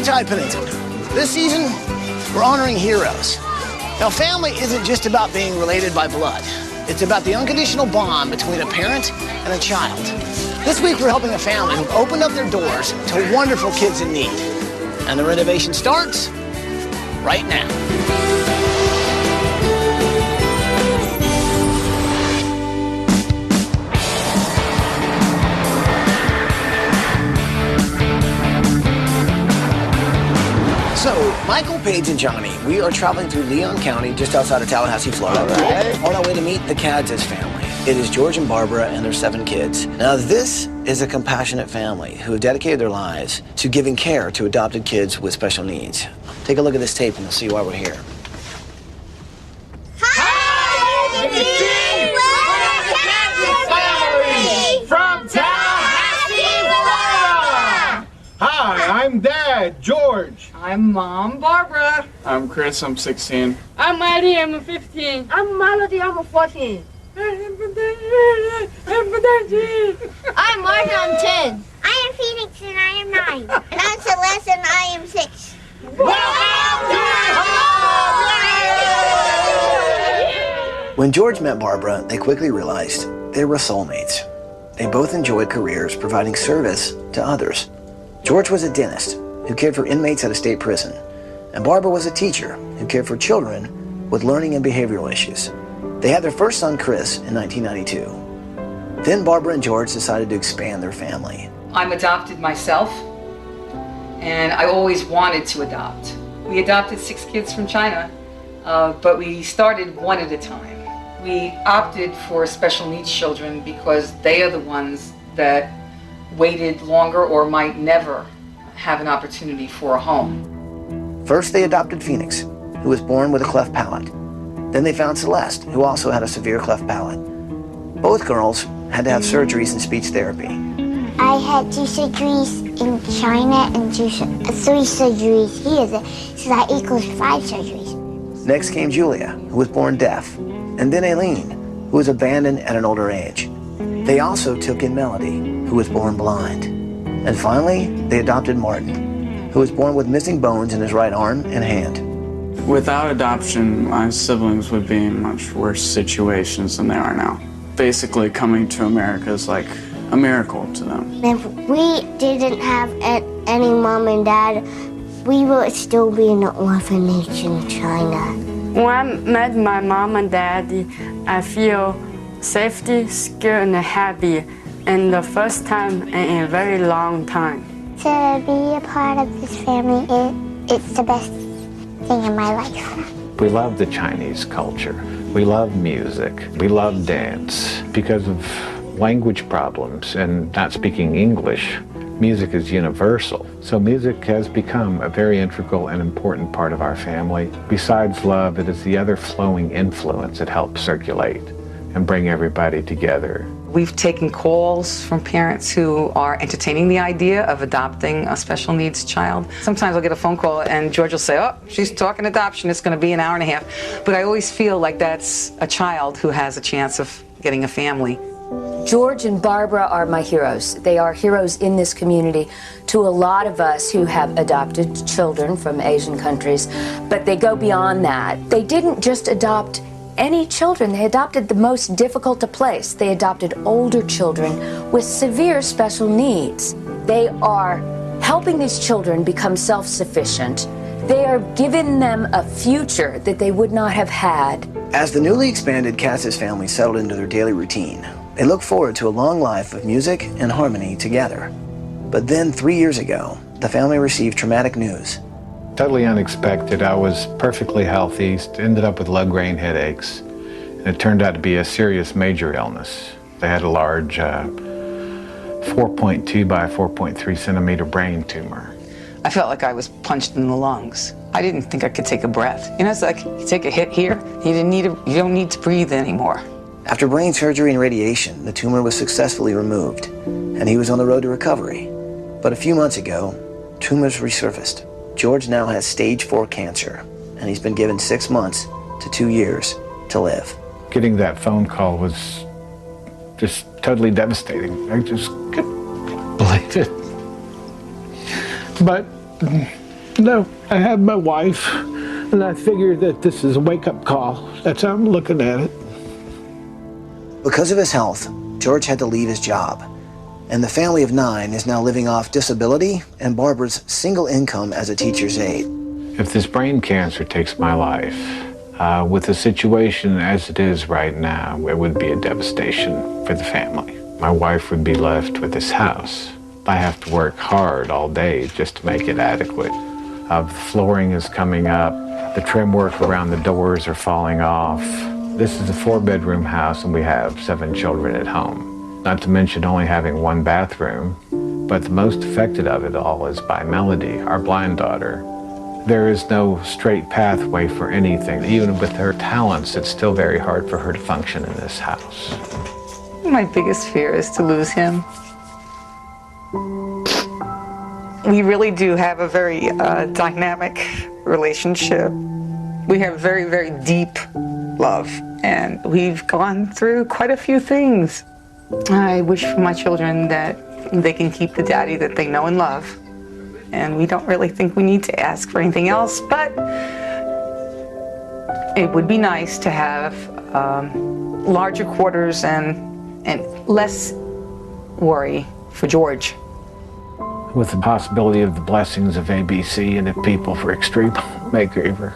Tide Pennington. This season, we're honoring heroes. Now, family isn't just about being related by blood. It's about the unconditional bond between a parent and a child. This week, we're helping a family who've opened up their doors to wonderful kids in need. And the renovation starts right now. So, Michael, Paige, and Johnny, we are traveling through Leon County, just outside of Tallahassee, Florida, on our way to meet the Kadzis family. It is George and Barbara and their 7 kids. Now, this is a compassionate family who have dedicated their lives to giving care to adopted kids with special needs. Take a look at this tape and you'll see why we're here. Hi, I'm Dad, George. I'm Mom, Barbara. I'm Chris, I'm 16. I'm Maddie, I'm 15. I'm Melody, I'm 14. I'm Martin, I'm 10. I am Phoenix, and I am 9. And I'm Celeste, and I am 6. When George met Barbara, they quickly realized they were soulmates. They both enjoyed careers providing service to others. George was a dentist who cared for inmates at a state prison, and Barbara was a teacher who cared for children with learning and behavioral issues. They had their first son, Chris, in 1992. Then Barbara and George decided to expand their family. I'm adopted myself, and I always wanted to adopt. We adopted 6 kids from China, but we started one at a time. We opted for special needs children because they are the ones that waited longer or might never have an opportunity for a home. First, they adopted Phoenix, who was born with a cleft palate. Then they found Celeste, who also had a severe cleft palate. Both girls had to have surgeries and speech therapy. I had 2 surgeries in China and 3 surgeries here, so that equals 5 surgeries. Next came Julia, who was born deaf, and then Aileen, who was abandoned at an older age. They also took in Melody, who was born blind. And finally, they adopted Martin, who was born with missing bones in his right arm and hand. Without adoption, my siblings would be in much worse situations than they are now. Basically, coming to America is like a miracle to them. If we didn't have any mom and dad, we would still be in an orphanage in China. When I met my mom and dad, I feel safety, secure, and happy. And the first time in a very long time. To be a part of this family, it's the best thing in my life. We love the Chinese culture. We love music. We love dance. Because of language problems and not speaking English, music is universal. So music has become a very integral and important part of our family. Besides love, it is the other flowing influence that helps circulate and bring everybody together. We've taken calls from parents who are entertaining the idea of adopting a special needs child. Sometimes I'll get a phone call and George will say, oh, she's talking adoption, it's going to be an hour and a half. But I always feel like that's a child who has a chance of getting a family. George and Barbara are my heroes. They are heroes in this community to a lot of us who have adopted children from Asian countries, but they go beyond that. They didn't just adopt any children, they adopted the most difficult to place. They adopted older children with severe special needs. They are helping these children become self-sufficient. They are giving them a future that they would not have had. As the newly expanded Kadzis family settled into their daily routine, they looked forward to a long life of music and harmony together. But then 3 years ago, the family received traumatic news. Totally unexpected. I was perfectly healthy, ended up with low-grade headaches, and it turned out to be a serious major illness. They had a large 4.2 by 4.3 centimeter brain tumor. I felt like I was punched in the lungs. I didn't think I could take a breath. You know, it's like you take a hit here, you don't need to breathe anymore. After brain surgery and radiation, the tumor was successfully removed, and he was on the road to recovery. But a few months ago, tumors resurfaced. George now has stage 4 cancer, and he's been given 6 months to 2 years to live. Getting that phone call was just totally devastating. I just couldn't believe it. But No, I have my wife, and I figure that this is a wake-up call. That's how I'm looking at it. Because of his health, George had to leave his job, and the family of 9 is now living off disability and Barbara's single income as a teacher's aide. If this brain cancer takes my life, with the situation as it is right now, it would be a devastation for the family. My wife would be left with this house. I have to work hard all day just to make it adequate. The flooring is coming up. The trim work around the doors are falling off. This is a 4-bedroom house and we have 7 children at home. Not to mention only having 1 bathroom, but the most affected of it all is by Melody, our blind daughter. There is no straight pathway for anything. Even with her talents, it's still very hard for her to function in this house. My biggest fear is to lose him. We really do have a very dynamic relationship. We have very, very deep love, and we've gone through quite a few things. I wish for my children that they can keep the daddy that they know and love, and we don't really think we need to ask for anything else, but it would be nice to have larger quarters and less worry for George. With the possibility of the blessings of ABC and of people for extreme makeover,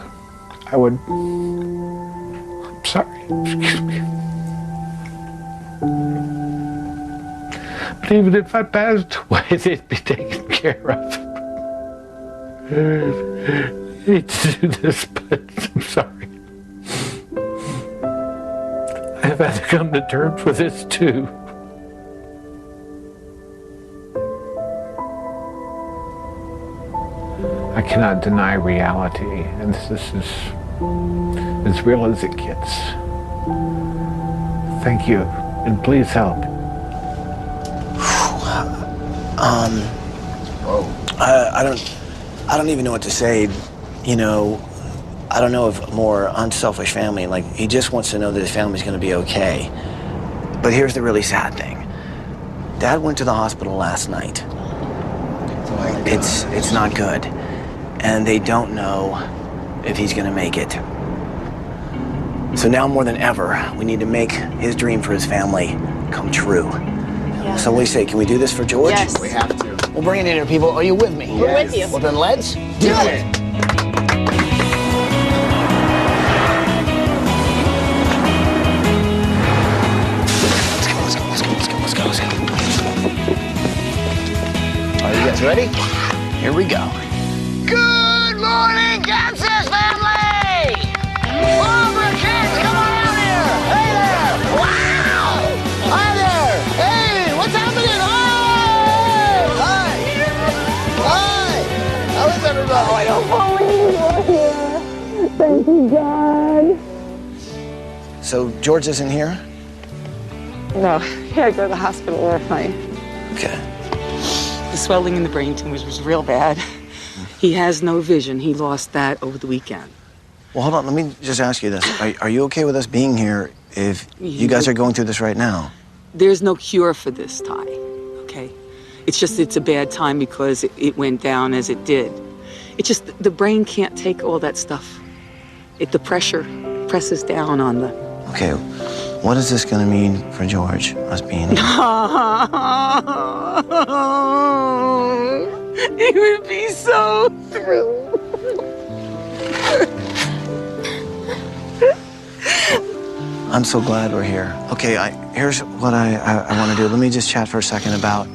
I would... I'm sorry, excuse me. But even if I passed away, they'd be taken care of. I hate to do this, but I'm sorry. I've had to come to terms with this too. I cannot deny reality, and this is as real as it gets. Thank you, and please help. I don't even know what to say. You know, I don't know of a more unselfish family. Like, he just wants to know that his family's going to be okay. But here's the really sad thing. Dad went to the hospital last night. It's not good. And they don't know if he's going to make it. So now more than ever, we need to make his dream for his family come true. Yeah. So what do you say? Can we do this for George? Yes. We have to. We'll bring it in here, people. Are you with me? Yes. We're with you. Well, then let's do it. Let's go. Are you guys ready? Here we go. Good morning, Kadzis family! Barbara, kids, come on out here! Hey there! Wow! Hi there! Hey, what's happening? Hi! Hi! How is everybody? Oh, I don't believe you're here. Thank you, God. So George isn't here? No, he had to go to the hospital last night. Okay. The swelling in the brain tumors was real bad. He has no vision. He lost that over the weekend. Well, hold on. Let me just ask you this. Are you okay with us being here if you guys are going through this right now? There's no cure for this, Ty, okay? It's a bad time because it went down as it did. It's just the brain can't take all that stuff. The pressure presses down on the... Okay, what is this going to mean for George, us being here? He would be so thrilled. I'm so glad we're here. Okay, here's what I want to do. Let me just chat for a second about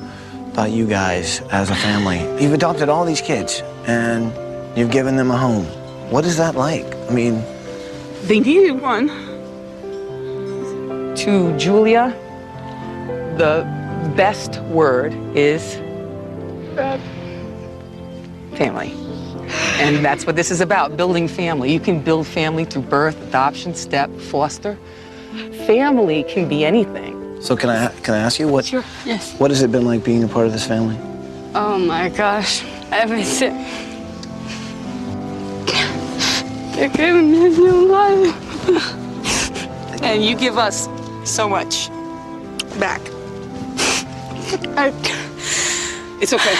you guys as a family. You've adopted all these kids, and you've given them a home. What is that like? I mean... They needed one. To Julia, the best word is... family. And that's what this is about, building family. You can build family through birth, adoption, step, foster. Family can be anything. So can I ask you what? Sure, yes. What has it been like being a part of this family? Oh my gosh, everything. You're giving me a new life. And you give us so much back. It's okay.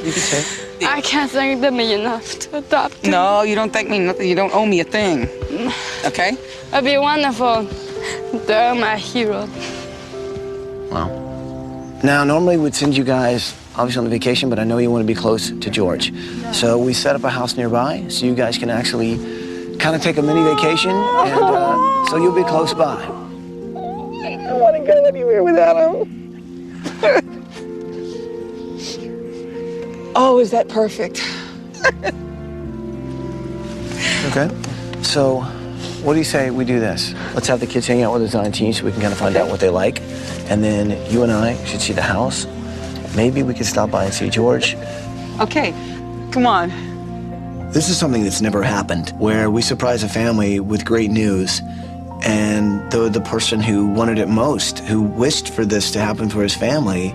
You can say it. I can't thank them enough to adopt them. No, you don't thank me nothing. You don't owe me a thing. Okay? It'd be wonderful. They're my hero. Wow. Now, normally we'd send you guys obviously on a vacation, but I know you want to be close to George. So we set up a house nearby so you guys can actually kind of take a mini vacation, and so you'll be close by. I don't want to go anywhere without him. Oh, is that perfect? Okay. So what do you say we do this? Let's have the kids hang out with us on teams so we can kind of find out what they like. And then you and I should see the house. Maybe we could stop by and see George. Okay, come on. This is something that's never happened, where we surprise a family with great news, and the person who wanted it most, who wished for this to happen for his family,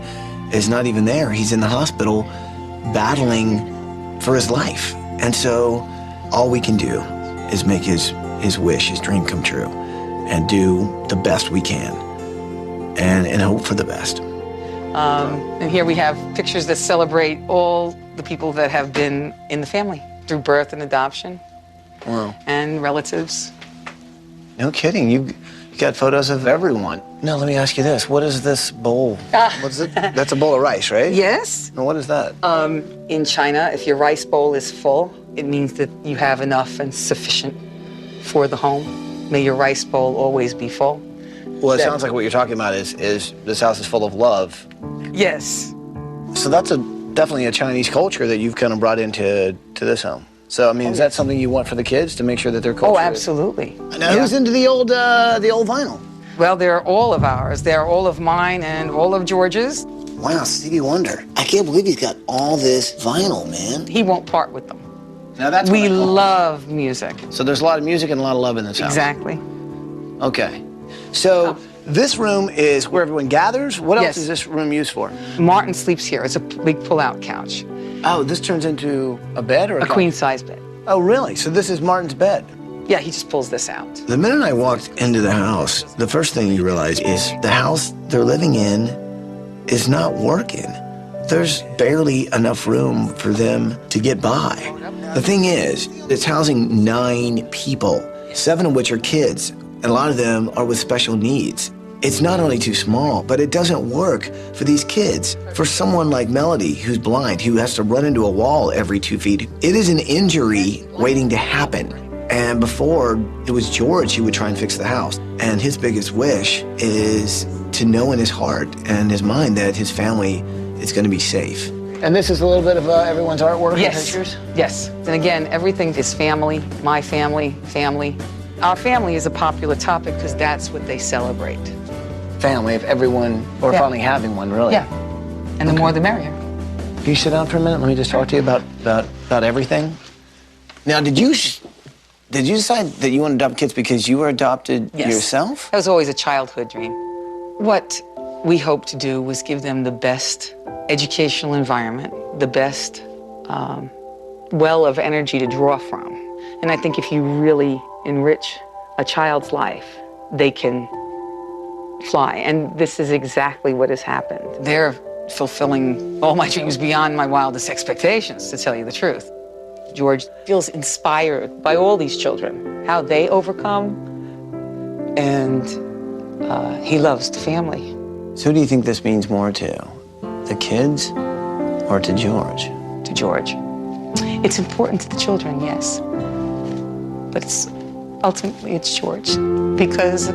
is not even there. He's in the hospital battling for his life. And so all we can do is make his wish, his dream come true, and do the best we can, and hope for the best. And here we have pictures that celebrate all the people that have been in the family through birth and adoption. Wow. And relatives. No kidding, you got photos of everyone. Now let me ask you this, what is this bowl? What's it? That's a bowl of rice, right? Yes. And what is that? In China, if your rice bowl is full, it means that you have enough and sufficient for the home. May your rice bowl always be full. Well, it sounds like what you're talking about is this house is full of love. Yes. So that's definitely a Chinese culture that you've kind of brought into this home. So, I mean, is that something you want for the kids to make sure that their culture? Oh, absolutely. Now, who's into the old vinyl? Well, they're all of ours. They're all of mine and all of George's. Wow, Stevie Wonder. I can't believe he's got all this vinyl, man. He won't part with them. Now that's we love music. So there's a lot of music and a lot of love in this house. Exactly. Okay. So this room is where everyone gathers. What else Yes. is this room used for? Martin sleeps here. It's a big pull-out couch. Oh, this turns into a bed or A queen-size bed. Oh, really? So this is Martin's bed. Yeah, he just pulls this out. The minute I walked into the house, the first thing you realize is the house they're living in is not working. There's barely enough room for them to get by. The thing is, it's housing 9 people, 7 of which are kids, and a lot of them are with special needs. It's not only too small, but it doesn't work for these kids. For someone like Melody, who's blind, who has to run into a wall every 2 feet, it is an injury waiting to happen. And before, it was George who would try and fix the house. And his biggest wish is to know in his heart and his mind that his family is going to be safe. And this is a little bit of everyone's artwork and pictures? Yes. And again, everything is family, my family, family. Our family is a popular topic because that's what they celebrate. Family of everyone, or finally having one, really. Yeah. And the more the merrier. Can you sit down for a minute? Let me just talk to you about everything. Now, did you decide that you want to adopt kids because you were adopted yourself? That was always a childhood dream. What we hoped to do was give them the best educational environment, the best well of energy to draw from. And I think if you really enrich a child's life, they can fly. And this is exactly what has happened. They're fulfilling all my dreams beyond my wildest expectations, to tell you the truth. George feels inspired by all these children, how they overcome, and he loves the family. So who do you think this means more to? The kids or to George? To George. It's important to the children, yes. But ultimately it's George, because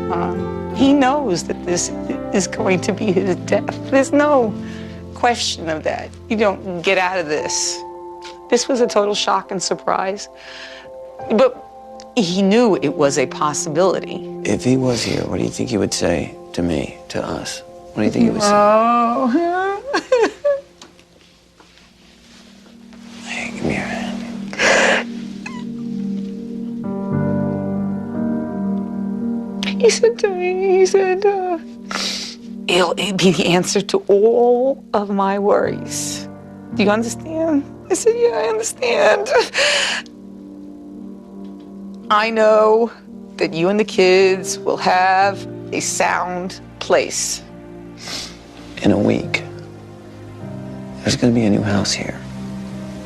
he knows that this is going to be his death. There's no question of that. You don't get out of this. This was a total shock and surprise. But he knew it was a possibility. If he was here, what do you think he would say to me, to us? What do you think he would say? Oh. Hey, give me your hand. He said to me, it'll be the answer to all of my worries. Do you understand? I said, yeah, I understand. I know that you and the kids will have a sound place. In a week, there's going to be a new house here.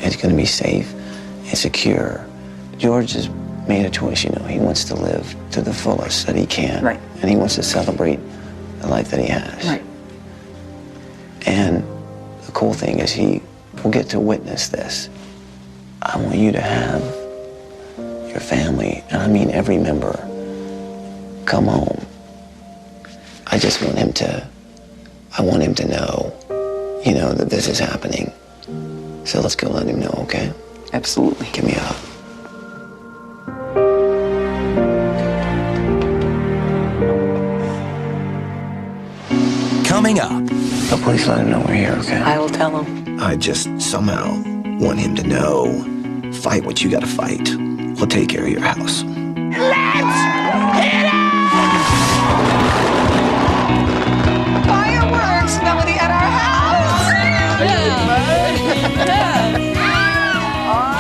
It's going to be safe and secure. George has made a choice, you know. He wants to live to the fullest that he can. Right. And he wants to celebrate the life that he has. Right. And the cool thing is he will get to witness this. I want you to have your family, and I mean every member, come home. I just want him to, know, you know, that this is happening. So let's go let him know, okay? Absolutely. Give me a hug. Coming up. Oh, please let him know we're here, okay? I will tell him. I just somehow want him to know, fight what you gotta fight. We'll take care of your house. Fireworks, Melody, at our house!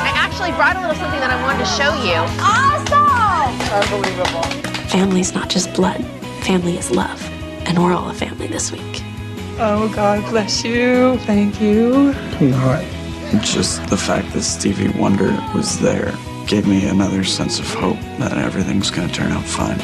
I actually brought a little something that I wanted to show you. Awesome! Unbelievable. Family's not just blood. Family is love. And we're all a family this week. Oh, God bless you. Thank you. Just the fact that Stevie Wonder was there gave me another sense of hope that everything's going to turn out fine.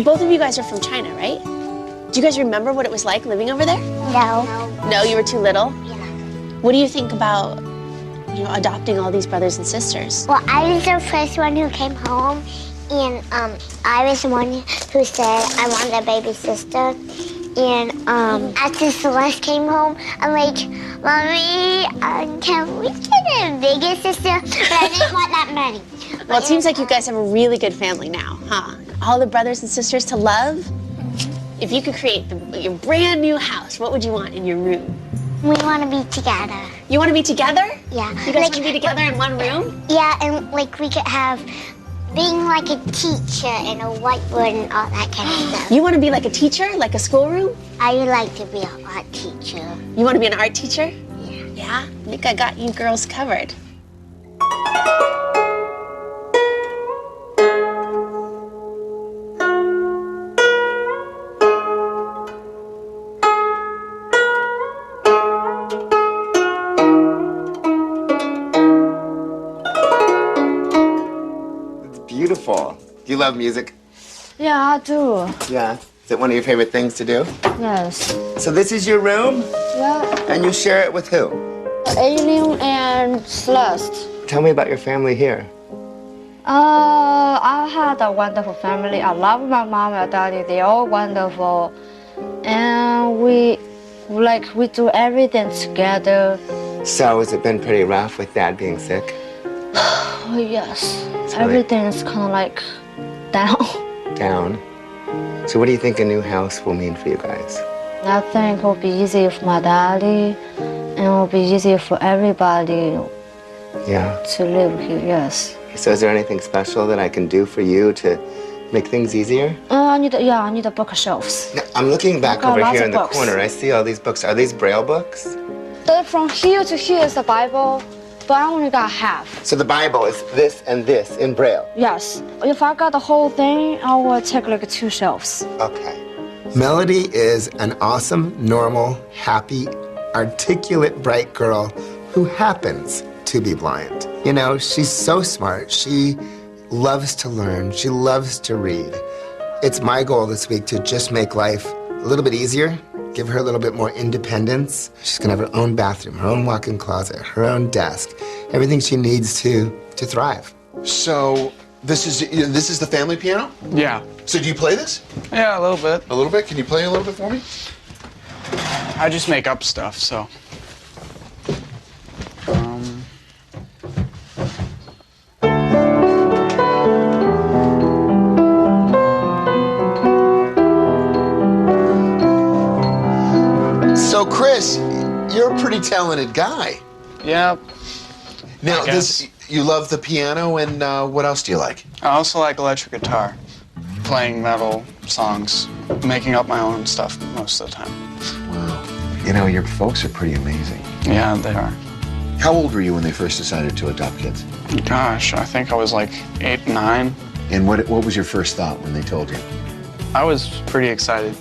Both of you guys are from China, right? Do you guys remember what it was like living over there? No. No, you were too little? Yeah. What do you think about, you know, adopting all these brothers and sisters? Well, I was the first one who came home, and I was the one who said I wanted a baby sister. And after Celeste came home, I'm like, Mommy, can we get a bigger sister? But I didn't want that many. Well, it seems like you guys have a really good family now, huh? All the brothers and sisters to love. If you could create your brand new house, what would you want in your room? We want to be together. You want to be together? Yeah. You guys want to be together in one room? Yeah, and like we could have being like a teacher and a whiteboard and all that kind of stuff. You want to be like a teacher, like a schoolroom? I would like to be an art teacher. You want to be an art teacher? Yeah. Yeah? I think I got you girls covered. Beautiful. Do you love music? Yeah, I do. Yeah. Is it one of your favorite things to do? Yes. So this is your room? Yeah. And you share it with who? Alien and Celeste. Tell me about your family here. I had a wonderful family. I love my mom and daddy. They're all wonderful. And we do everything together. So has it been pretty rough with Dad being sick? Oh, yes. Really- Everything is kind of like down. Down. So what do you think a new house will mean for you guys? I think it will be easier for my daddy, and it will be easier for everybody Yeah. to live here, yes. So is there anything special that I can do for you to make things easier? I need the bookshelves. No, I'm looking back got over lots here of in the books. corner. I see all these books. Are these Braille books? From here to here is the Bible, but I only got half. So the Bible is this and this in Braille? Yes. If I got the whole thing, I will take like 2 shelves. Okay. Melody is an awesome, normal, happy, articulate, bright girl who happens to be blind. You know, she's so smart. She loves to learn. She loves to read. It's my goal this week to just make life a little bit easier, give her a little bit more independence. She's gonna have her own bathroom, her own walk-in closet, her own desk, everything she needs to thrive. So this is the family piano? Yeah. So do you play this? Yeah, a little bit. A little bit? Can you play a little bit for me? I just make up stuff, so. So Chris, you're a pretty talented guy. Yeah. Now, I guess. you love the piano, and what else do you like? I also like electric guitar, playing metal songs, making up my own stuff most of the time. Wow. You know, your folks are pretty amazing. Yeah, they are. How old were you when they first decided to adopt kids? Gosh, I think I was like 8, 9. And what was your first thought when they told you? I was pretty excited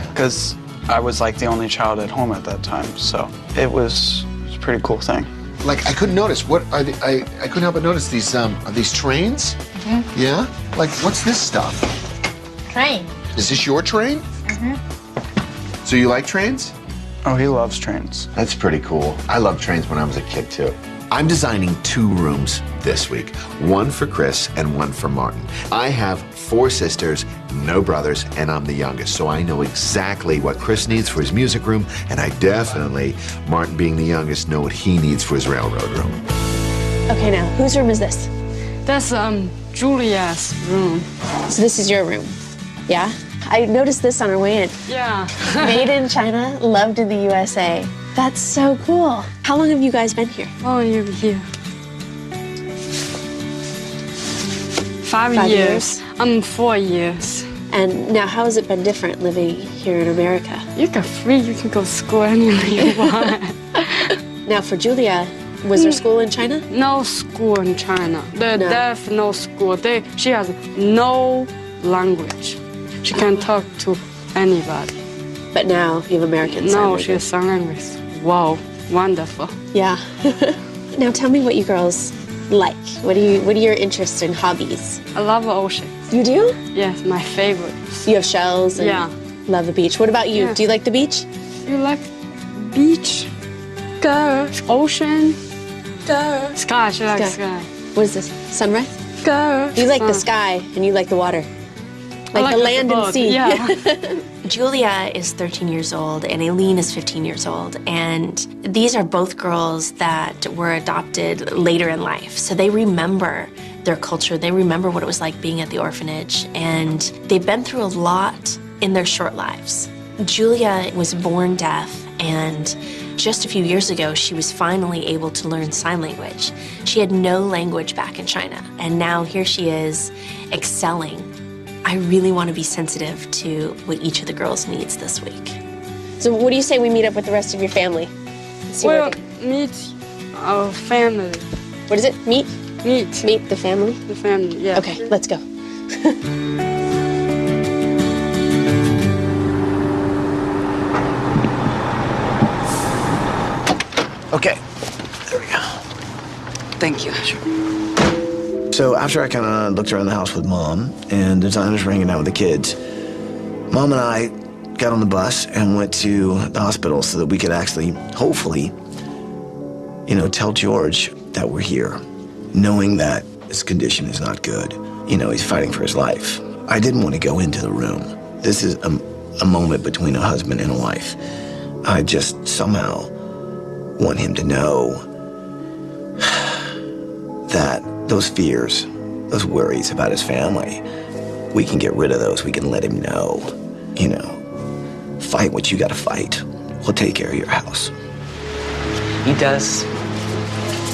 because I was like the only child at home at that time, so it was a pretty cool thing. Like, I couldn't notice. What are they, I couldn't help but notice these, are these trains? Mm-hmm. Yeah? Like, what's this stuff? Train. Is this your train? Mm-hmm. So you like trains? Oh, he loves trains. That's pretty cool. I loved trains when I was a kid, too. I'm designing 2 rooms this week, one for Chris and one for Martin. I have 4 sisters, no brothers, and I'm the youngest, so I know exactly what Chris needs for his music room, and I definitely, Martin being the youngest, know what he needs for his railroad room. Okay, now, whose room is this? That's Julia's room. So this is your room, yeah? I noticed this on our way in. Yeah. Made in China, loved in the USA. That's so cool. How long have you guys been here? Oh, you're here. 5 5 years. 4 years. And now, how has it been different living here in America? You got free. You can go to school anywhere you want. Now, for Julia, was there school in China? No school in China. They're deaf, no school. She has no language. She can't talk to anybody. But now you have American sign No, language. she has sign language. Wow, wonderful. Yeah. Now tell me what you girls like. What are your interests and hobbies? I love the ocean. You do? Yes, my favorite. You have shells and love the beach. What about you? Yeah. Do you like the beach? You like beach? Girl. Ocean? Girl. Sky, she likes sky. What is this? Sunrise? Girl. You like the sky and you like the water. Like the land and sea. Yeah. Julia is 13 years old and Aileen is 15 years old. And these are both girls that were adopted later in life. So they remember their culture. They remember what it was like being at the orphanage. And they've been through a lot in their short lives. Julia was born deaf, and just a few years ago, she was finally able to learn sign language. She had no language back in China. And now here she is excelling. I really want to be sensitive to what each of the girls needs this week. So what do you say we meet up with the rest of your family? Well, meet our family. What is it? Meet? Meet. Meet the family? The family, yeah. Okay, let's go. Okay, there we go. Thank you. So after I kind of looked around the house with Mom and the designers were hanging out with the kids, Mom and I got on the bus and went to the hospital so that we could actually, hopefully, tell George that we're here, knowing that his condition is not good. He's fighting for his life. I didn't want to go into the room. This is a moment between a husband and a wife. I just somehow want him to know that those fears, those worries about his family, we can get rid of those. We can let him know, fight what you gotta fight. We'll take care of your house. He does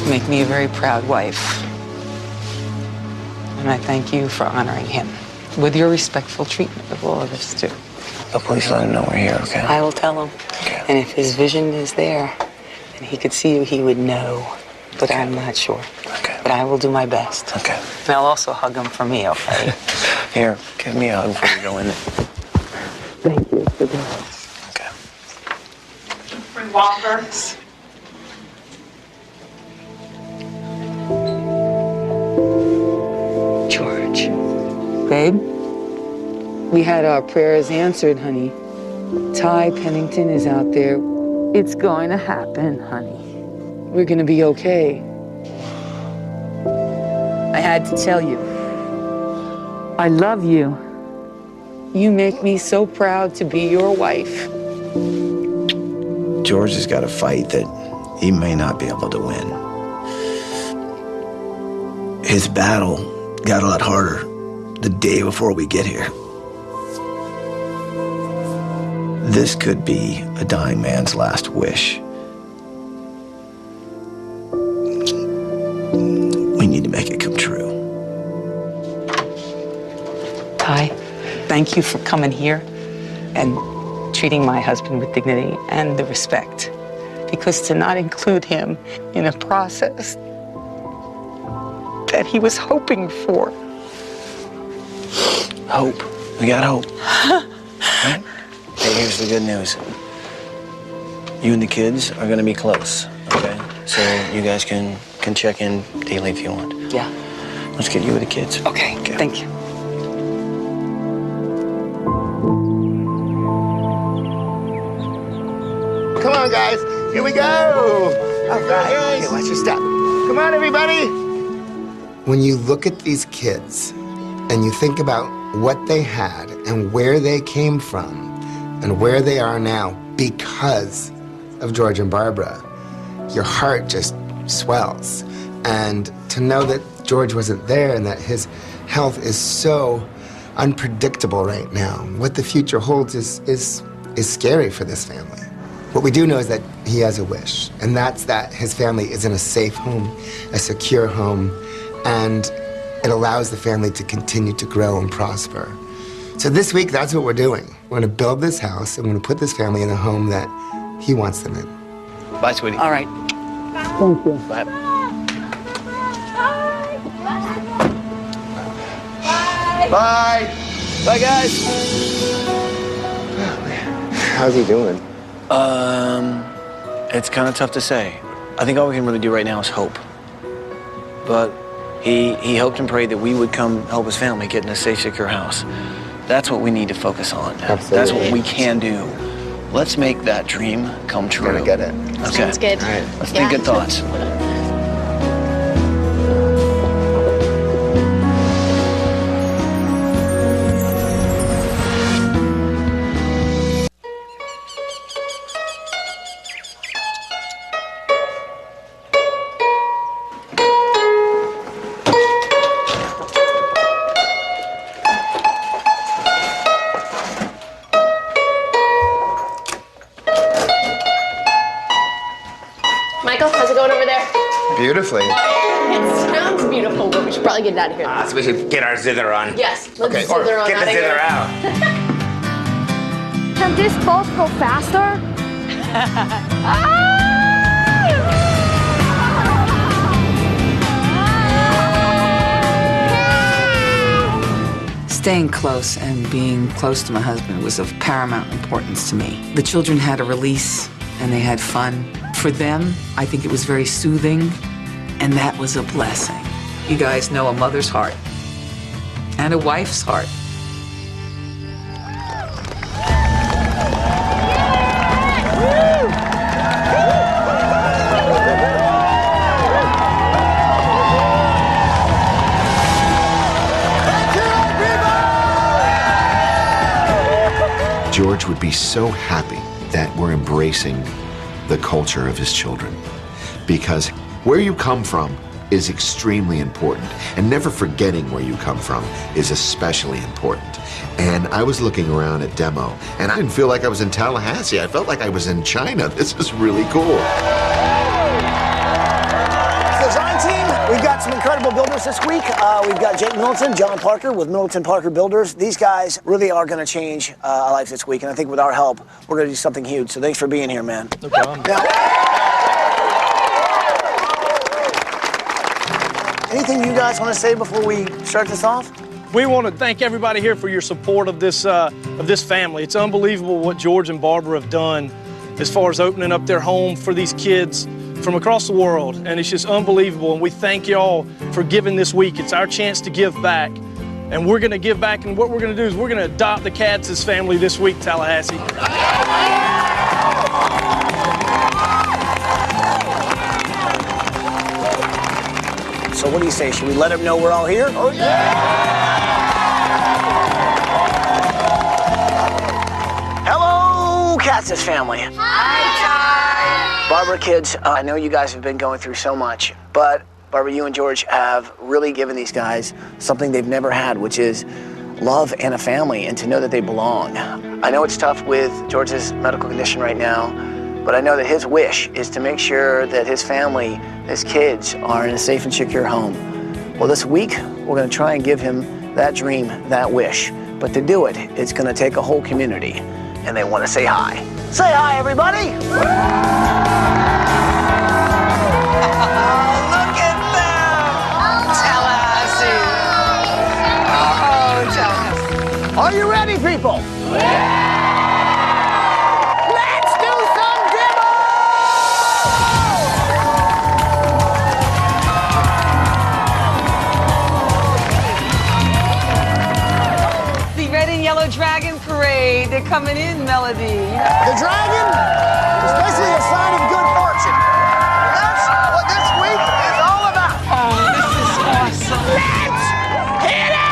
make me a very proud wife. And I thank you for honoring him with your respectful treatment of all of us, too. Oh, please let him know we're here, okay? I will tell him. Okay. And if his vision is there and he could see you, he would know. But I'm not sure. Okay. But I will do my best. Okay. And I'll also hug him for me, okay? Here, give me a hug before you go in there. Thank you for that. Okay. Bring Walkers. George. Babe, we had our prayers answered, honey. Ty Pennington is out there. It's going to happen, honey. We're going to be okay. I had to tell you. I love you. You make me so proud to be your wife. George has got a fight that he may not be able to win. His battle got a lot harder the day before we get here. This could be a dying man's last wish. We need to make it come true. Ty, thank you for coming here and treating my husband with dignity and the respect because to not include him in a process that he was hoping for. Hope. We got hope. Right? Hey, here's the good news. You and the kids are gonna be close, okay? So you guys can check in daily if you want. Yeah. Let's get you with the kids. Okay. Thank you. Come on, guys. Here we go. All right. Okay, watch your step. Come on, everybody. When you look at these kids and you think about what they had and where they came from and where they are now because of George and Barbara, your heart just swells. And to know that George wasn't there and that his health is so unpredictable right now, what the future holds is scary for this family. What we do know is that he has a wish, and that's that his family is in a safe home, a secure home, and it allows the family to continue to grow and prosper. So this week, that's what we're doing. We're gonna build this house, and we're gonna put this family in a home that he wants them in. Bye, sweetie. All right. Thank you. Bye. Bye. Bye, guys. How's he doing? It's kind of tough to say. I think all we can really do right now is hope. But he hoped and prayed that we would come help his family get in a safe, secure house. That's what we need to focus on. Absolutely. That's what we can do. Let's make that dream come true. Gonna get it. Okay. Sounds good. All right. Let's think good thoughts. Michael, how's it going over there? Beautifully. It sounds beautiful, but we should probably get it out of here. So we should get our zither on. Yes, let's Okay, zither or on get out the of zither here. out. Can this boat go faster? Staying close and being close to my husband was of paramount importance to me. The children had a release and they had fun. For them, I think it was very soothing, and that was a blessing. You guys know a mother's heart and a wife's heart. George would be so happy that we're embracing the culture of his children, because where you come from is extremely important, and never forgetting where you come from is especially important. And I was looking around at demo, and I didn't feel like I was in Tallahassee. I felt like I was in China. This is really cool. Design team, we've got some incredible builders this week. We've got Jake Middleton, John Parker with Middleton Parker Builders. These guys really are going to change our lives this week, and I think with our help, we're going to do something huge. So thanks for being here, man. No problem. Now, anything you guys want to say before we start this off? We want to thank everybody here for your support of this family. It's unbelievable what George and Barbara have done as far as opening up their home for these kids from across the world, and it's just unbelievable, and we thank y'all for giving this week. It's our chance to give back, and we're going to give back, and what we're going to do is we're going to adopt the Kadzis family this week, Tallahassee. So what do you say? Should we let them know we're all here? Oh, yeah! Hello, Kadzis family. Hi, Barbara, kids, I know you guys have been going through so much, but Barbara, you and George have really given these guys something they've never had, which is love and a family, and to know that they belong. I know it's tough with George's medical condition right now, but I know that his wish is to make sure that his family, his kids, are in a safe and secure home. Well, this week, we're going to try and give him that dream, that wish. But to do it, it's going to take a whole community, and they want to say hi. Say hi, everybody! people? Let's do some The red and yellow dragon parade. They're coming in, Melody. The dragon is basically a sign of good fortune. That's what this week is all about. Oh, this is awesome. Let's hit it!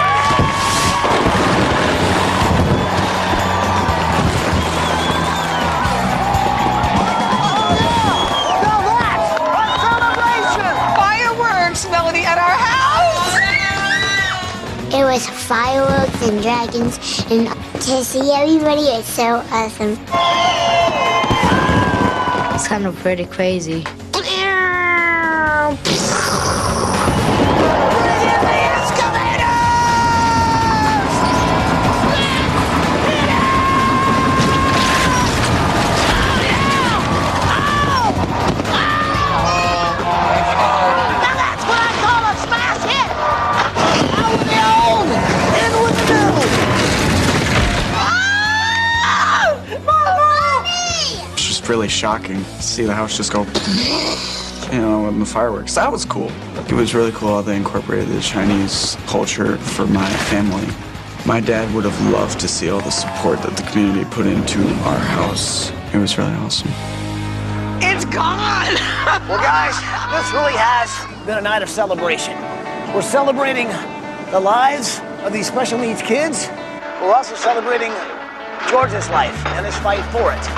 Now that's a celebration! Fireworks, Melody, at our house. It was fireworks and dragons, and to see everybody is so awesome. It's kind of pretty crazy. It's just really shocking to see the house just go, you know, with the fireworks. That was cool. It was really cool how they incorporated the Chinese culture for my family. My dad would have loved to see all the support that the community put into our house. It was really awesome. It's gone. Well, guys, this really has been a night of celebration. We're celebrating the lives of these special needs kids. We're also celebrating George's life and his fight for it.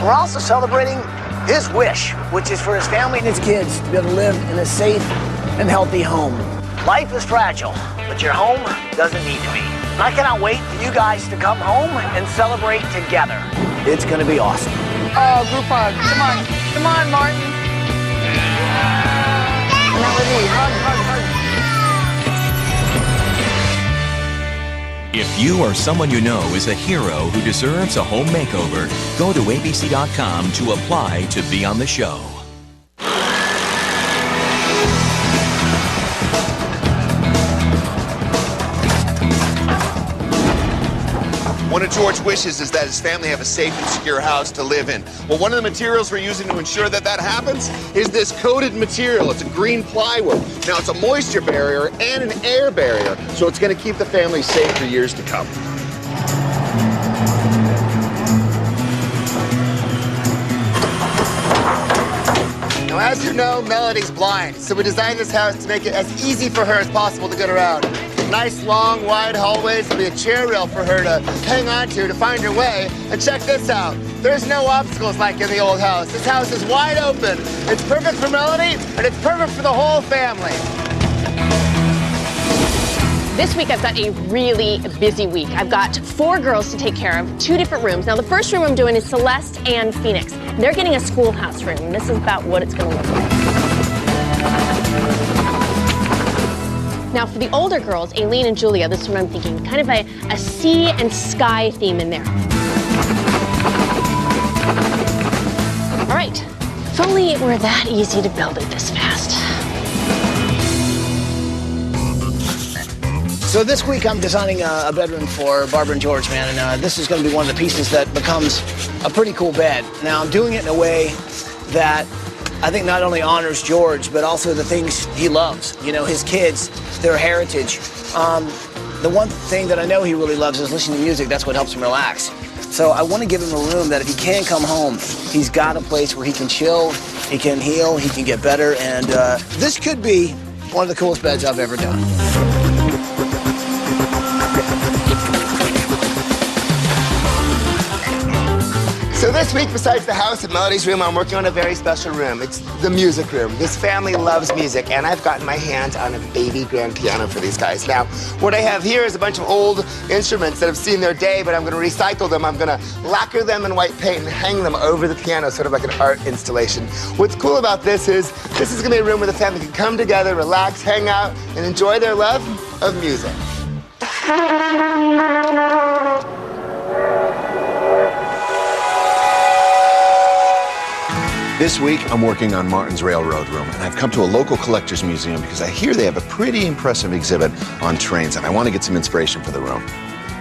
We're also celebrating his wish, which is for his family and his kids to be able to live in a safe and healthy home. Life is fragile, but your home doesn't need to be. And I cannot wait for you guys to come home and celebrate together. It's gonna be awesome. Oh, group hug. Come on. Come on, Martin. Melody, hug, hug, hug. If you or someone you know is a hero who deserves a home makeover, go to abc.com to apply to be on the show. One of George's wishes is that his family have a safe and secure house to live in. Well, one of the materials we're using to ensure that that happens is this coated material. It's a green plywood. Now, it's a moisture barrier and an air barrier, so it's going to keep the family safe for years to come. Now, as you know, Melody's blind, so we designed this house to make it as easy for her as possible to get around. Nice, long, wide hallways. There'll be a chair rail for her to hang on to find her way. And check this out. There's no obstacles like in the old house. This house is wide open. It's perfect for Melody, and it's perfect for the whole family. This week I've got a really busy week. I've got 4 girls to take care of, 2 different rooms. Now the first room I'm doing is Celeste and Phoenix. They're getting a schoolhouse room, and this is about what it's gonna look like. Now for the older girls, Aileen and Julia, this is what I'm thinking, kind of a sea and sky theme in there. All right, if only it were that easy to build it this fast. So this week I'm designing a bedroom for Barbara and George, man, and this is going to be one of the pieces that becomes a pretty cool bed. Now I'm doing it in a way that I think not only honors George, but also the things he loves. You know, his kids, their heritage. The one thing that I know he really loves is listening to music. That's what helps him relax. So I want to give him a room that if he can come home, he's got a place where he can chill, he can heal, he can get better, and this could be one of the coolest beds I've ever done. So this week, besides the house and Melody's room, I'm working on a very special room. It's the music room. This family loves music, and I've gotten my hands on a baby grand piano for these guys. Now, what I have here is a bunch of old instruments that have seen their day, but I'm going to recycle them. I'm going to lacquer them in white paint and hang them over the piano, sort of like an art installation. What's cool about this is going to be a room where the family can come together, relax, hang out, and enjoy their love of music. This week, I'm working on Martin's Railroad Room, and I've come to a local collector's museum because I hear they have a pretty impressive exhibit on trains, and I want to get some inspiration for the room.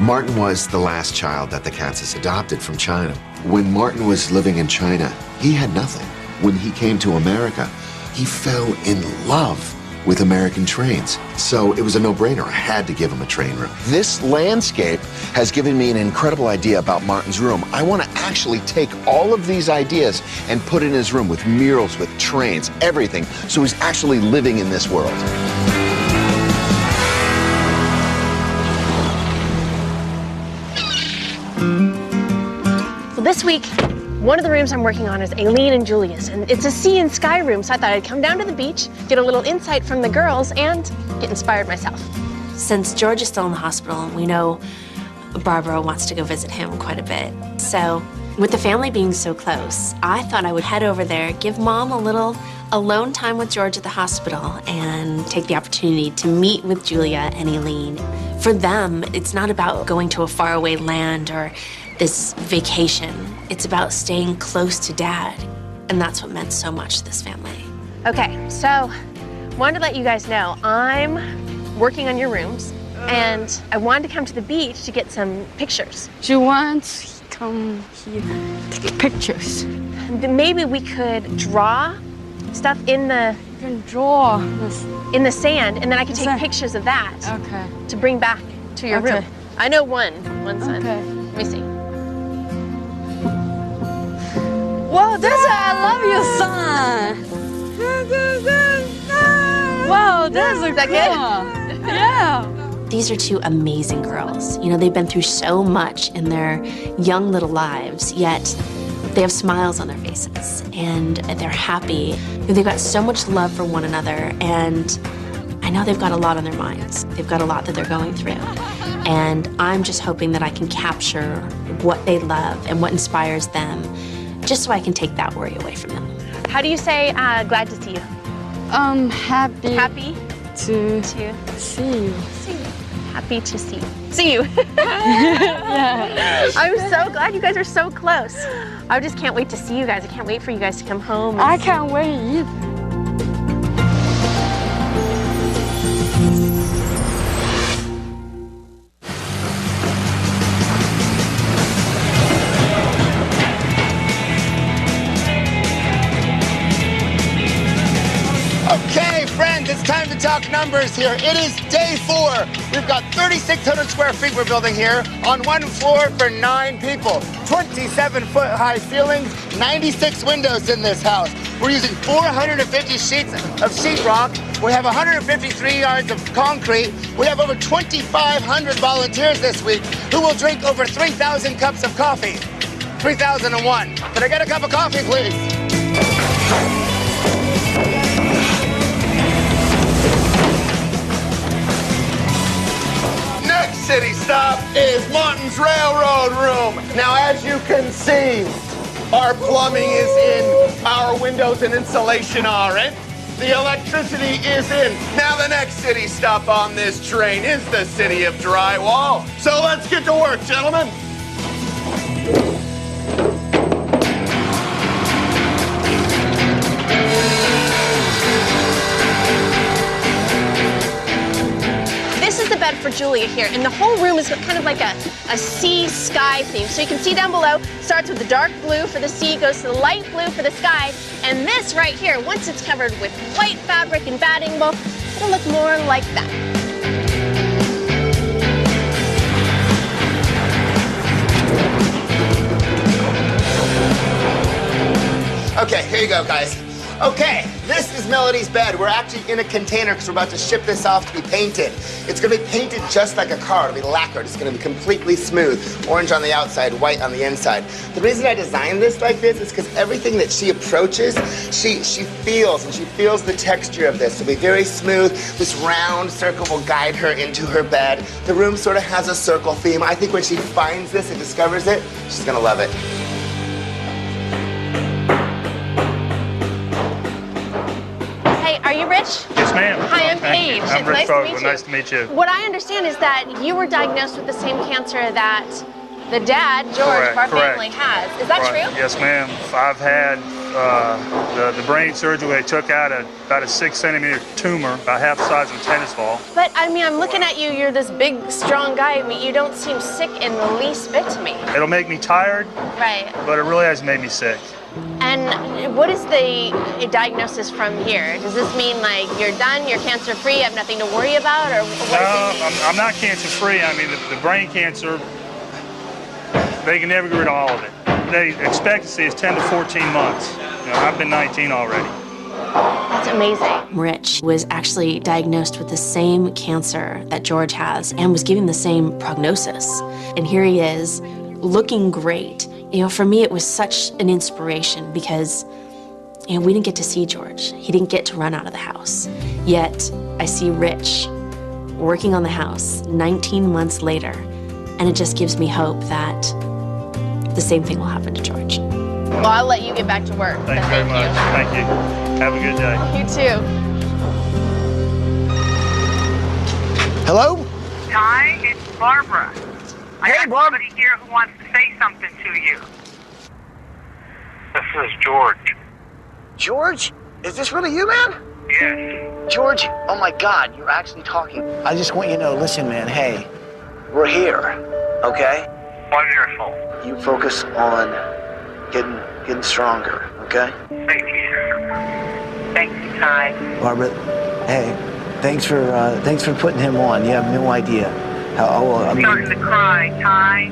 Martin was the last child that the Kadzis adopted from China. When Martin was living in China, he had nothing. When he came to America, he fell in love with American trains. So it was a no-brainer. I had to give him a train room. This landscape has given me an incredible idea about Martin's room. I want to actually take all of these ideas and put it in his room with murals, with trains, everything. So he's actually living in this world. Well, this week, one of the rooms I'm working on is Aileen and Julia's, and it's a sea and sky room, so I thought I'd come down to the beach, get a little insight from the girls, and get inspired myself. Since George is still in the hospital, we know Barbara wants to go visit him quite a bit. So with the family being so close, I thought I would head over there, give Mom a little alone time with George at the hospital, and take the opportunity to meet with Julia and Aileen. For them, it's not about going to a faraway land or this vacation. It's about staying close to Dad, and that's what meant so much to this family. Okay, so wanted to let you guys know I'm working on your rooms, and I wanted to come to the beach to get some pictures. Do you want to come here, take pictures? Maybe we could draw stuff in the in the sand, and then I can take pictures of that to bring back to your room. I know one son. Let me see. Wow, that's I love your son. Wow, that's a good. Yeah. These are two amazing girls. You know, they've been through so much in their young little lives, yet they have smiles on their faces, and they're happy. They've got so much love for one another, and I know they've got a lot on their minds. They've got a lot that they're going through. And I'm just hoping that I can capture what they love and what inspires them, just so I can take that worry away from them. How do you say glad to see you? Happy. Happy to see you. See you. Happy to see you. See you. Yeah. I'm so glad you guys are so close. I just can't wait to see you guys. I can't wait for you guys to come home. I can't wait either. Okay, friends, it's time to talk numbers here. It is day 4. We've got 3,600 square feet we're building here on one floor for 9 people. 27-foot high ceilings, 96 windows in this house. We're using 450 sheets of sheetrock. We have 153 yards of concrete. We have over 2,500 volunteers this week who will drink over 3,000 cups of coffee. 3,001. Can I get a cup of coffee, please? Next city stop is Martin's Railroad Room. Now, as you can see, our plumbing is in, our windows and insulation are in, the electricity is in. Now, the next city stop on this train is the city of drywall. So let's get to work, gentlemen. This is the bed for Julia here, and the whole room is kind of like a sea sky theme. So you can see down below, starts with the dark blue for the sea, goes to the light blue for the sky, and this right here, once it's covered with white fabric and batting, well, it'll look more like that. Okay, here you go, guys. Okay, this is Melody's bed. We're actually in a container because we're about to ship this off to be painted. It's gonna be painted just like a car. It'll be lacquered. It's gonna be completely smooth. Orange on the outside, white on the inside. The reason I designed this like this is because everything that she approaches, she feels, and she feels the texture of this. It'll be very smooth. This round circle will guide her into her bed. The room sort of has a circle theme. I think when she finds this and discovers it, she's gonna love it. Are you Rich? Yes, ma'am. Hi, I'm Paige. I'm Rich Nice to meet you. Nice to meet you. What I understand is that you were diagnosed with the same cancer that the dad, George, of our family has. Is that true? Yes, ma'am. I've had the brain surgery. They took out about a 6-centimeter tumor, about half the size of a tennis ball. But I mean, I'm looking at you. You're this big, strong guy. I mean, you don't seem sick in the least bit to me. It'll make me tired, Right. but it really hasn't made me sick. And what is the diagnosis from here? Does this mean like you're done, you're cancer-free, you have nothing to worry about, or what does it mean? I'm not cancer-free. I mean, the brain cancer, they can never get rid of all of it. The expectancy is 10 to 14 months. You know, I've been 19 already. That's amazing. Rich was actually diagnosed with the same cancer that George has and was given the same prognosis. And here he is, looking great. You know, for me, it was such an inspiration because, you know, we didn't get to see George. He didn't get to run out of the house. Yet, I see Rich working on the house 19 months later, and it just gives me hope that the same thing will happen to George. Well, I'll let you get back to work. Thank you very much. Thank you. Have a good day. You too. Hello? Ty, it's Barbara. I got somebody here who wants to say something to you. This is George. George? Is this really you, man? Yes. George, oh my God, you're actually talking. I just want you to know, listen, man, hey, we're here, okay? Wonderful. You focus on getting stronger, okay? Thank you. Thank you, Ty. Barbara, hey, thanks for putting him on. You have no idea how. I'm starting to cry, Ty.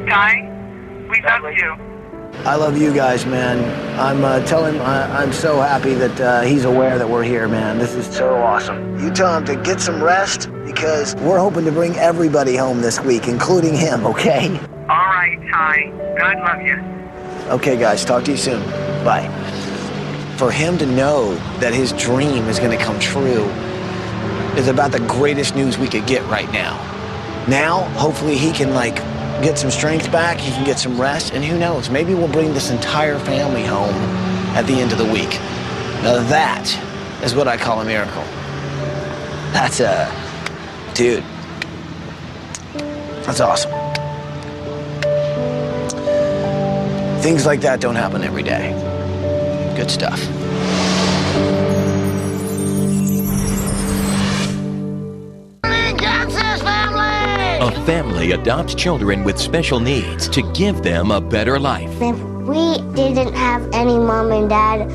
Ty, we love you. I love you guys, man. I'm telling him I'm so happy that he's aware that we're here, man. This is so awesome. You tell him to get some rest because we're hoping to bring everybody home this week, including him, okay? All right, Ty. God love you. Okay, guys, talk to you soon. Bye. For him to know that his dream is going to come true is about the greatest news we could get right now. Now, hopefully he can, get some strength back, he can get some rest, and who knows, maybe we'll bring this entire family home at the end of the week. Now that is what I call a miracle. That's dude, that's awesome. Things like that don't happen every day. Good stuff. A family adopts children with special needs to give them a better life. If we didn't have any mom and dad,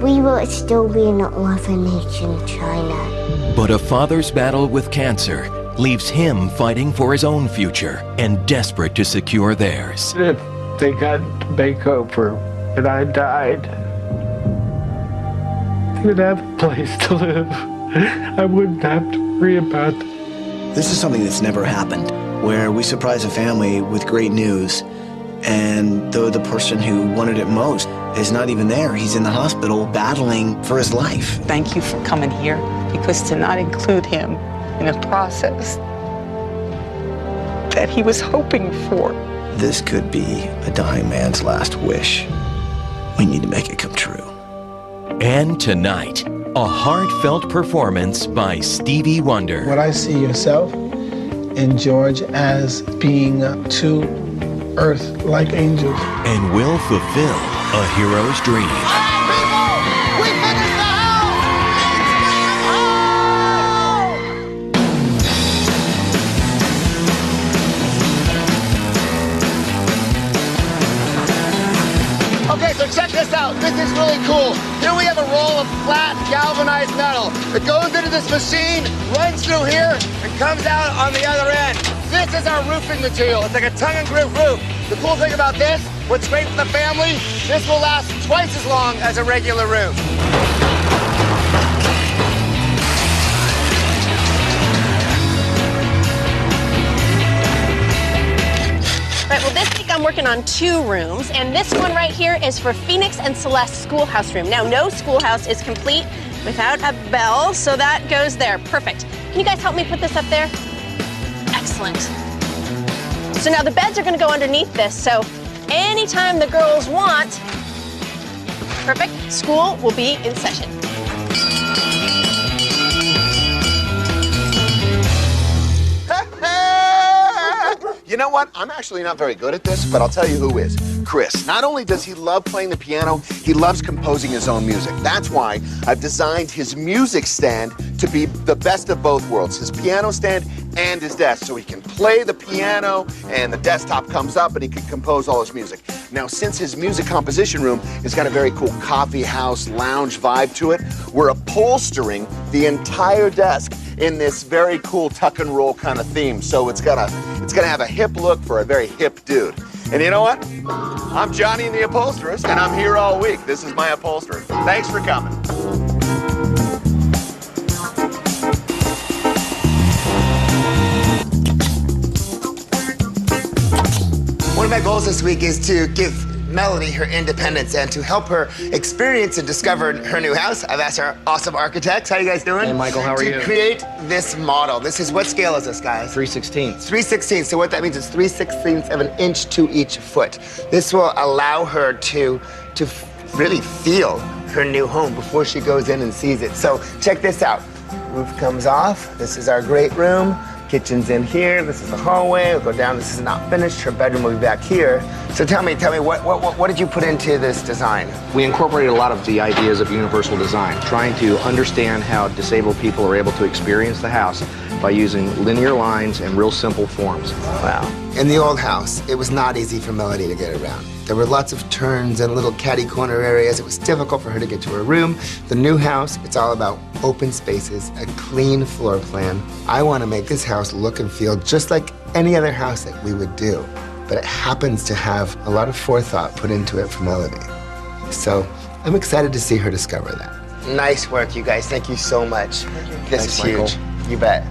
we would still be in an orphanage in China. But a father's battle with cancer leaves him fighting for his own future and desperate to secure theirs. If they got Makeover and I died, they would have a place to live. I wouldn't have to worry about it. This is something that's never happened, where we surprise a family with great news, and the person who wanted it most is not even there. He's in the hospital battling for his life. Thank you for coming here, because to not include him in a process that he was hoping for. This could be a dying man's last wish. We need to make it come true. And tonight, a heartfelt performance by Stevie Wonder. What I see yourself and George as being two earth-like angels. And will fulfill a hero's dream. Okay, so check this out. This is really cool. Here we have a roll of flat galvanized metal. It goes into this machine, runs through here, and comes out on the other end. This is our roofing material. It's like a tongue-and-groove roof. The cool thing about this, what's great for the family, this will last twice as long as a regular roof. Right, well, this week I'm working on 2 rooms, and this one right here is for Phoenix and Celeste's schoolhouse room. Now, no schoolhouse is complete without a bell, so that goes there. Perfect. Can you guys help me put this up there? Excellent. So now the beds are going to go underneath this, so anytime the girls want, perfect, school will be in session. You know what? I'm actually not very good at this, but I'll tell you who is. Chris. Not only does he love playing the piano, he loves composing his own music. That's why I've designed his music stand to be the best of both worlds. His piano stand and his desk, so he can play the piano and the desktop comes up and he can compose all his music. Now, since his music composition room has got a very cool coffee house lounge vibe to it, we're upholstering the entire desk in this very cool tuck and roll kind of theme. So it's gonna have a hip look for a very hip dude. And you know what? I'm Johnny the Upholsterist, and I'm here all week. This is my upholstery. Thanks for coming. One of my goals this week is to give Melody her independence and to help her experience and discover her new house. I've asked our awesome architects, how you guys doing? Hey, Michael, how are you? To create this model. This is, what scale is this, guys? 3/16. 3/16, so what that means is 3/16 of an inch to each foot. This will allow her to really feel her new home before she goes in and sees it. So check this out. Roof comes off. This is our great room. Kitchen's in here. This is the hallway. We'll go down. This is not finished. Her bedroom will be back here. So tell me, what did you put into this design? We incorporated a lot of the ideas of universal design, trying to understand how disabled people are able to experience the house by using linear lines and real simple forms. Wow. In the old house, it was not easy for Melody to get around. There were lots of turns and little catty corner areas. It was difficult for her to get to her room. The new house, it's all about open spaces, a clean floor plan. I want to make this house look and feel just like any other house that we would do. But it happens to have a lot of forethought put into it for Melody. So I'm excited to see her discover that. Nice work, you guys. Thank you so much. This is huge. You bet.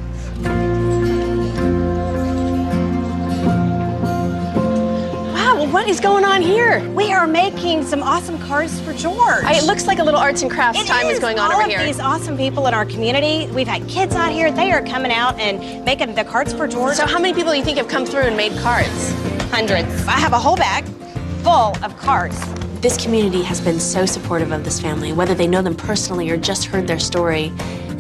What is going on here? We are making some awesome cards for George. It looks like a little arts and crafts time is going on over here. All of these awesome people in our community. We've had kids out here. They are coming out and making the cards for George. So how many people do you think have come through and made cards? Hundreds. I have a whole bag full of cards. This community has been so supportive of this family, whether they know them personally or just heard their story.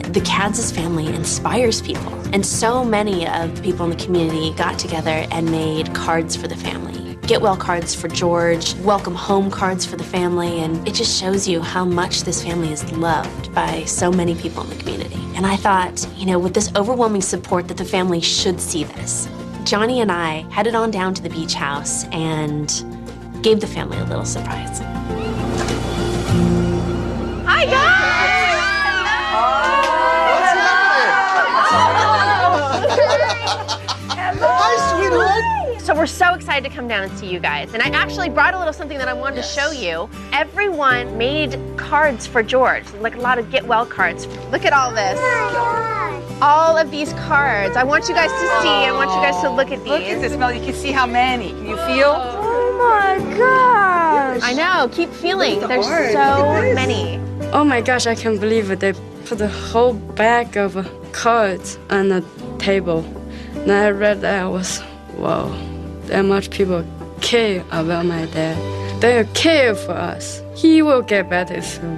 The Kadzis family inspires people. And so many of the people in the community got together and made cards for the family. Get well cards for George, welcome home cards for the family, and it just shows you how much this family is loved by so many people in the community. And I thought, you know, with this overwhelming support that the family should see this. Johnny and I headed on down to the beach house and gave the family a little surprise. Hi, guys! Hi, sweetheart. So we're so excited to come down and see you guys. And I actually brought a little something that I wanted to show you. Everyone made cards for George, like a lot of get well cards. Look at all this. All of these cards. I want you guys to see, I want you guys to look at these. Look at this, Mel. You can see how many. Can you feel? Oh my gosh! I know, keep feeling. There's so many. Oh my gosh, I can't believe it. They put a whole bag of cards on the table. And I read that, I was, wow. That much people care about my dad. They care for us. He will get better soon.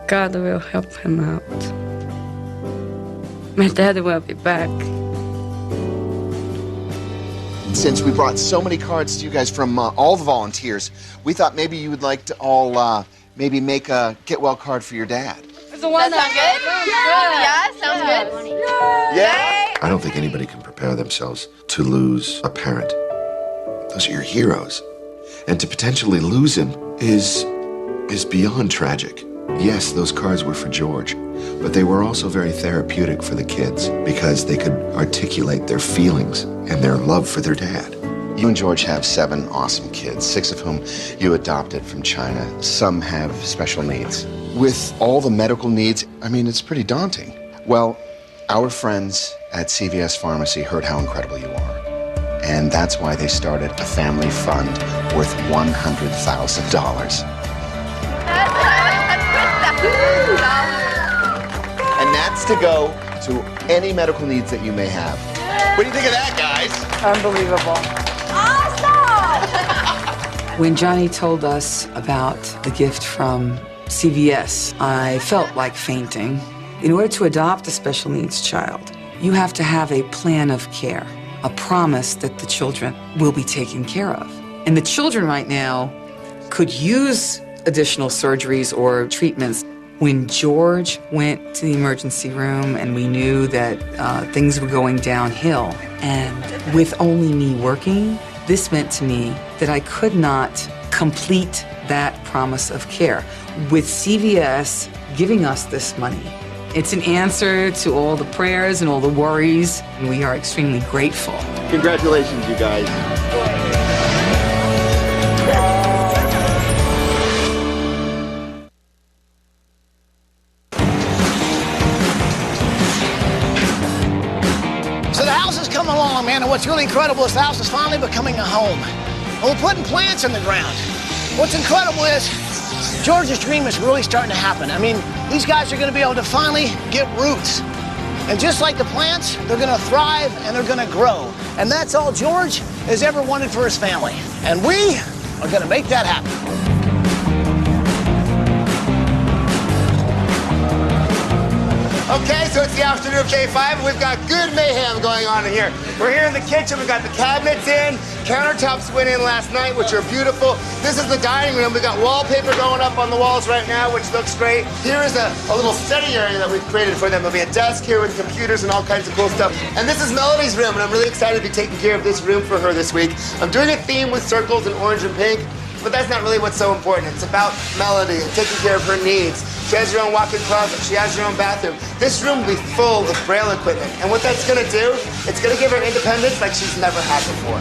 God will help him out. My dad will be back. Since we brought so many cards to you guys from all the volunteers, we thought maybe you would like to all maybe make a get well card for your dad. Does that sound good? Yeah, sounds good? Yeah? I don't think anybody can prepare themselves to lose a parent. Those are your heroes. And to potentially lose him is beyond tragic. Yes, those cards were for George, but they were also very therapeutic for the kids because they could articulate their feelings and their love for their dad. You and George have 7 awesome kids, 6 of whom you adopted from China. Some have special needs. With all the medical needs, I mean, it's pretty daunting. Well, our friends at CVS Pharmacy heard how incredible you are. And that's why they started a family fund worth $100,000. And that's to go to any medical needs that you may have. What do you think of that, guys? Unbelievable. Awesome! When Johnny told us about the gift from CVS, I felt like fainting. In order to adopt a special needs child, you have to have a plan of care. a promise that the children will be taken care of. And the children right now could use additional surgeries or treatments. When George went to the emergency room and we knew that things were going downhill, and with only me working, this meant to me that I could not complete that promise of care. With CVS giving us this money, it's an answer to all the prayers and all the worries, and we are extremely grateful. Congratulations, you guys. So the house is coming along, man, and what's really incredible is the house is finally becoming a home. And we're putting plants in the ground. What's incredible is George's dream is really starting to happen. I mean, these guys are going to be able to finally get roots. And just like the plants, they're going to thrive and they're going to grow. And that's all George has ever wanted for his family. And we are going to make that happen. Okay, so it's the afternoon of day 5, and we've got good mayhem going on in here. We're here in the kitchen. We've got the cabinets in. Countertops went in last night, which are beautiful. This is the dining room. We've got wallpaper going up on the walls right now, which looks great. Here is a little study area that we've created for them. There'll be a desk here with computers and all kinds of cool stuff. And this is Melody's room, and I'm really excited to be taking care of this room for her this week. I'm doing a theme with circles and orange and pink, but that's not really what's so important. It's about Melody and taking care of her needs. She has her own walk-in closet. She has her own bathroom. This room will be full of Braille equipment. And what that's gonna do, it's gonna give her independence like she's never had before.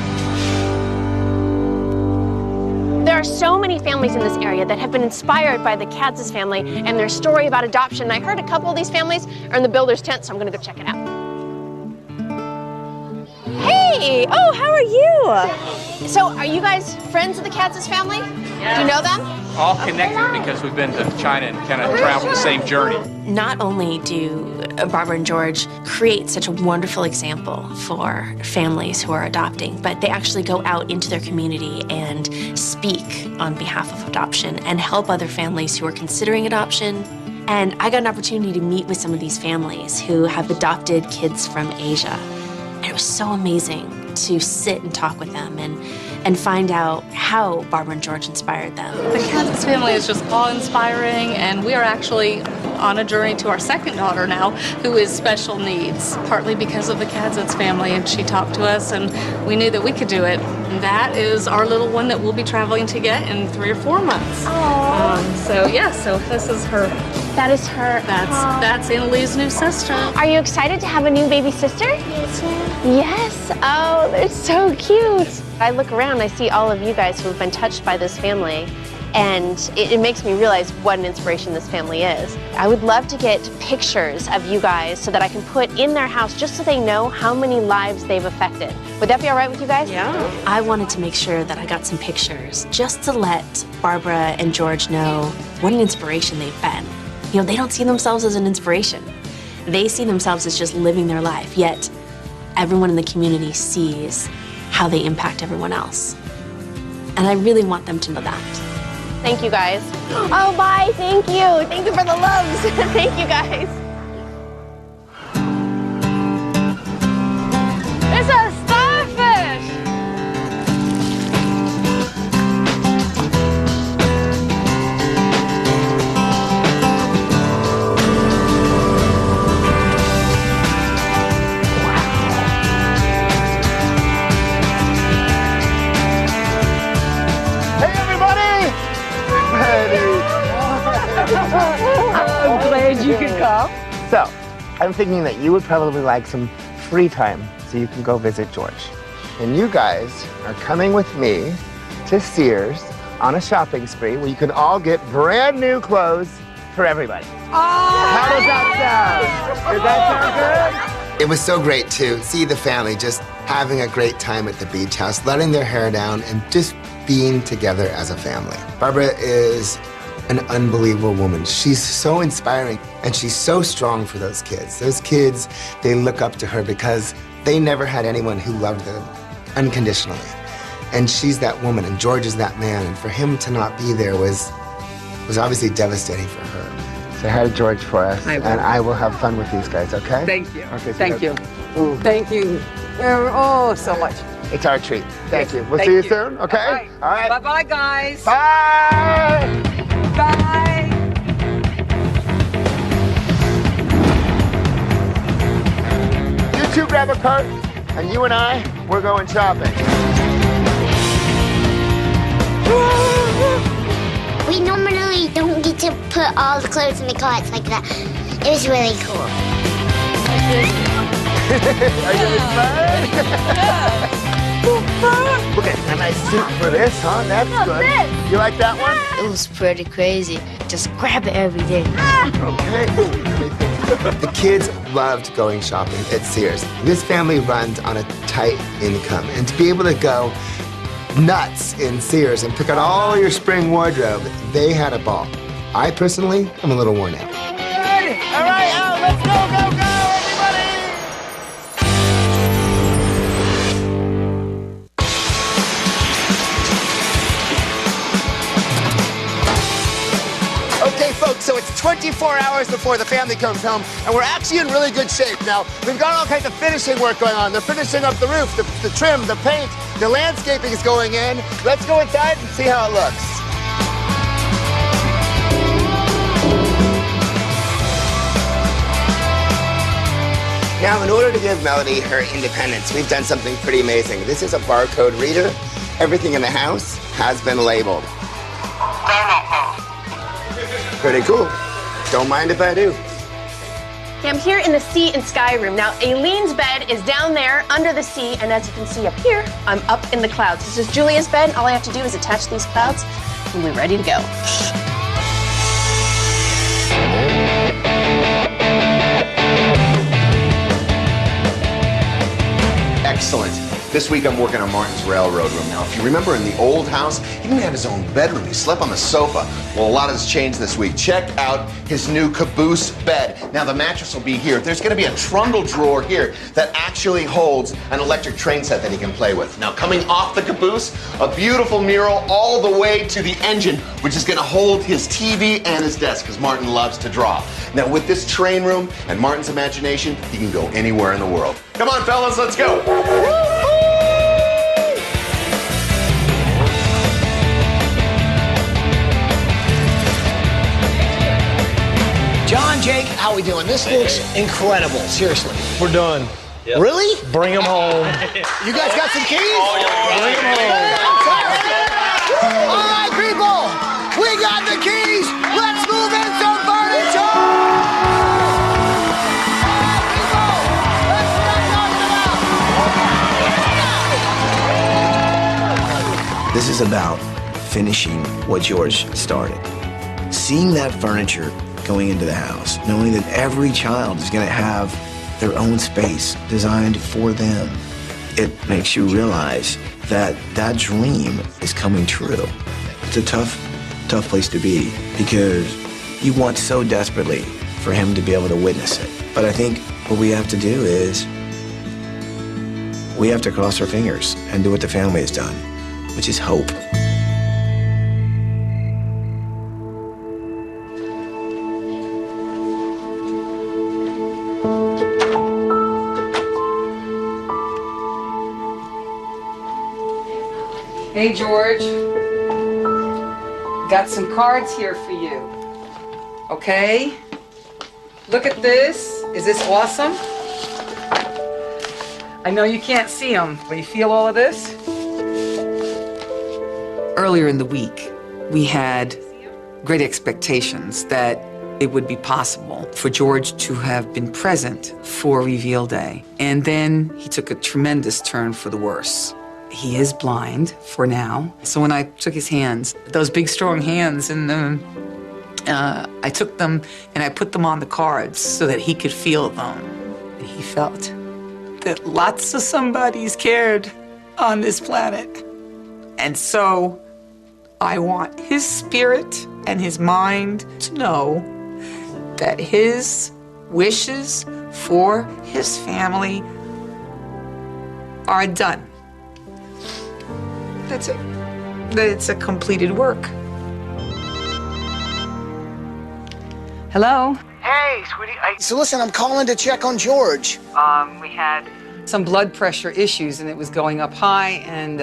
There are so many families in this area that have been inspired by the Kadzis family and their story about adoption. And I heard a couple of these families are in the builder's tent, so I'm gonna go check it out. Hey, oh, how are you? So are you guys friends of the Kadzis family? Yeah. Do you know them? All connected because we've been to China and kind of traveled the same journey. Not only do Barbara and George create such a wonderful example for families who are adopting, but they actually go out into their community and speak on behalf of adoption and help other families who are considering adoption. And I got an opportunity to meet with some of these families who have adopted kids from Asia. And it was so amazing to sit and talk with them and find out how Barbara and George inspired them. The Kadzis family is just awe-inspiring, and we are actually on a journey to our second daughter now, who is special needs, partly because of the Kadzis family, and she talked to us, and we knew that we could do it. And that is our little one that we'll be traveling to get in 3 or 4 months. So this is her. That is her. That's Annalee's new sister. Are you excited to have a new baby sister? Yes, ma'am. Yes. Oh, they're so cute. I look around, I see all of you guys who have been touched by this family, and it makes me realize what an inspiration this family is. I would love to get pictures of you guys so that I can put in their house just so they know how many lives they've affected. Would that be all right with you guys? Yeah. I wanted to make sure that I got some pictures just to let Barbara and George know what an inspiration they've been. You know, they don't see themselves as an inspiration. They see themselves as just living their life, yet everyone in the community sees how they impact everyone else. And I really want them to know that. Thank you, guys. Oh, bye. Thank you. Thank you for the loves. Thank you, guys. It's a starfish! I'm glad you could come. So, I'm thinking that you would probably like some free time so you can go visit George. And you guys are coming with me to Sears on a shopping spree where you can all get brand new clothes for everybody. How does that sound? Does that sound good? It was so great to see the family just having a great time at the beach house, letting their hair down and just being together as a family. Barbara is an unbelievable woman. She's so inspiring, and she's so strong for those kids. Those kids, they look up to her because they never had anyone who loved them unconditionally. And she's that woman, and George is that man, and for him to not be there was obviously devastating for her. Say hi to George for us, I will. and I will have fun with these guys, okay? Thank you. Okay, so Thank you. Ooh. Thank you. Oh, so much. It's our treat. Thank you. We'll Thank see you you. soon, okay? All right. Bye-bye, guys. Bye! Bye. You two grab a cart, and you and I, we're going shopping. We normally don't get to put all the clothes in the carts like that. It was really cool. Are you excited? Look at a nice suit for this, huh? That's good. You like that one? It was pretty crazy. Just grab it every day. Okay. The kids loved going shopping at Sears. This family runs on a tight income, and to be able to go nuts in Sears and pick out all your spring wardrobe, they had a ball. I personally am a little worn out. All right, Al, let's go, go, go, everybody! Okay, folks, so it's 24 hours before the family comes home, and we're actually in really good shape. Now, we've got all kinds of finishing work going on. They're finishing up the roof, the trim, the paint, the landscaping is going in. Let's go inside and see how it looks. Now, in order to give Melody her independence, we've done something pretty amazing. This is a barcode reader. Everything in the house has been labeled. Pretty cool. Don't mind if I do. Okay, I'm here in the sea and sky room. Now, Aileen's bed is down there under the sea, and as you can see up here, I'm up in the clouds. This is Julia's bed. All I have to do is attach these clouds, and we're ready to go. Excellent. This week I'm working on Martin's railroad room. Now, if you remember in the old house, he didn't have his own bedroom. He slept on the sofa. Well, a lot has changed this week. Check out his new caboose bed. Now, the mattress will be here. There's going to be a trundle drawer here that actually holds an electric train set that he can play with. Now, coming off the caboose, a beautiful mural all the way to the engine, which is going to hold his TV and his desk, because Martin loves to draw. Now, with this train room and Martin's imagination, he can go anywhere in the world. Come on, fellas, let's go. John, Jake, how we doing? This looks incredible, seriously. We're done. Yep. Really? Bring them home. You guys got some keys? Bring them home. All right, people, we got the keys. Let's move in some furniture. This is about finishing what George started. Seeing that furniture going into the house, knowing that every child is going to have their own space designed for them, it makes you realize that that dream is coming true. It's a tough place to be because you want so desperately for him to be able to witness it. But I think what we have to do is we have to cross our fingers and do what the family has done, which is hope. Hey, George. Got some cards here for you. Okay? Look at this. Is this awesome? I know you can't see them, but you feel all of this? Earlier in the week, we had great expectations that it would be possible for George to have been present for Reveal Day. And then he took a tremendous turn for the worse. He is blind for now. So when I took his hands, those big, strong hands, and I took them and I put them on the cards so that he could feel them. And he felt that lots of somebody's cared on this planet. And so I want his spirit and his mind to know that his wishes for his family are done. That's it. That it's a completed work. Hello? Hey, sweetie. So listen, I'm calling to check on George. We had some blood pressure issues, and it was going up high, and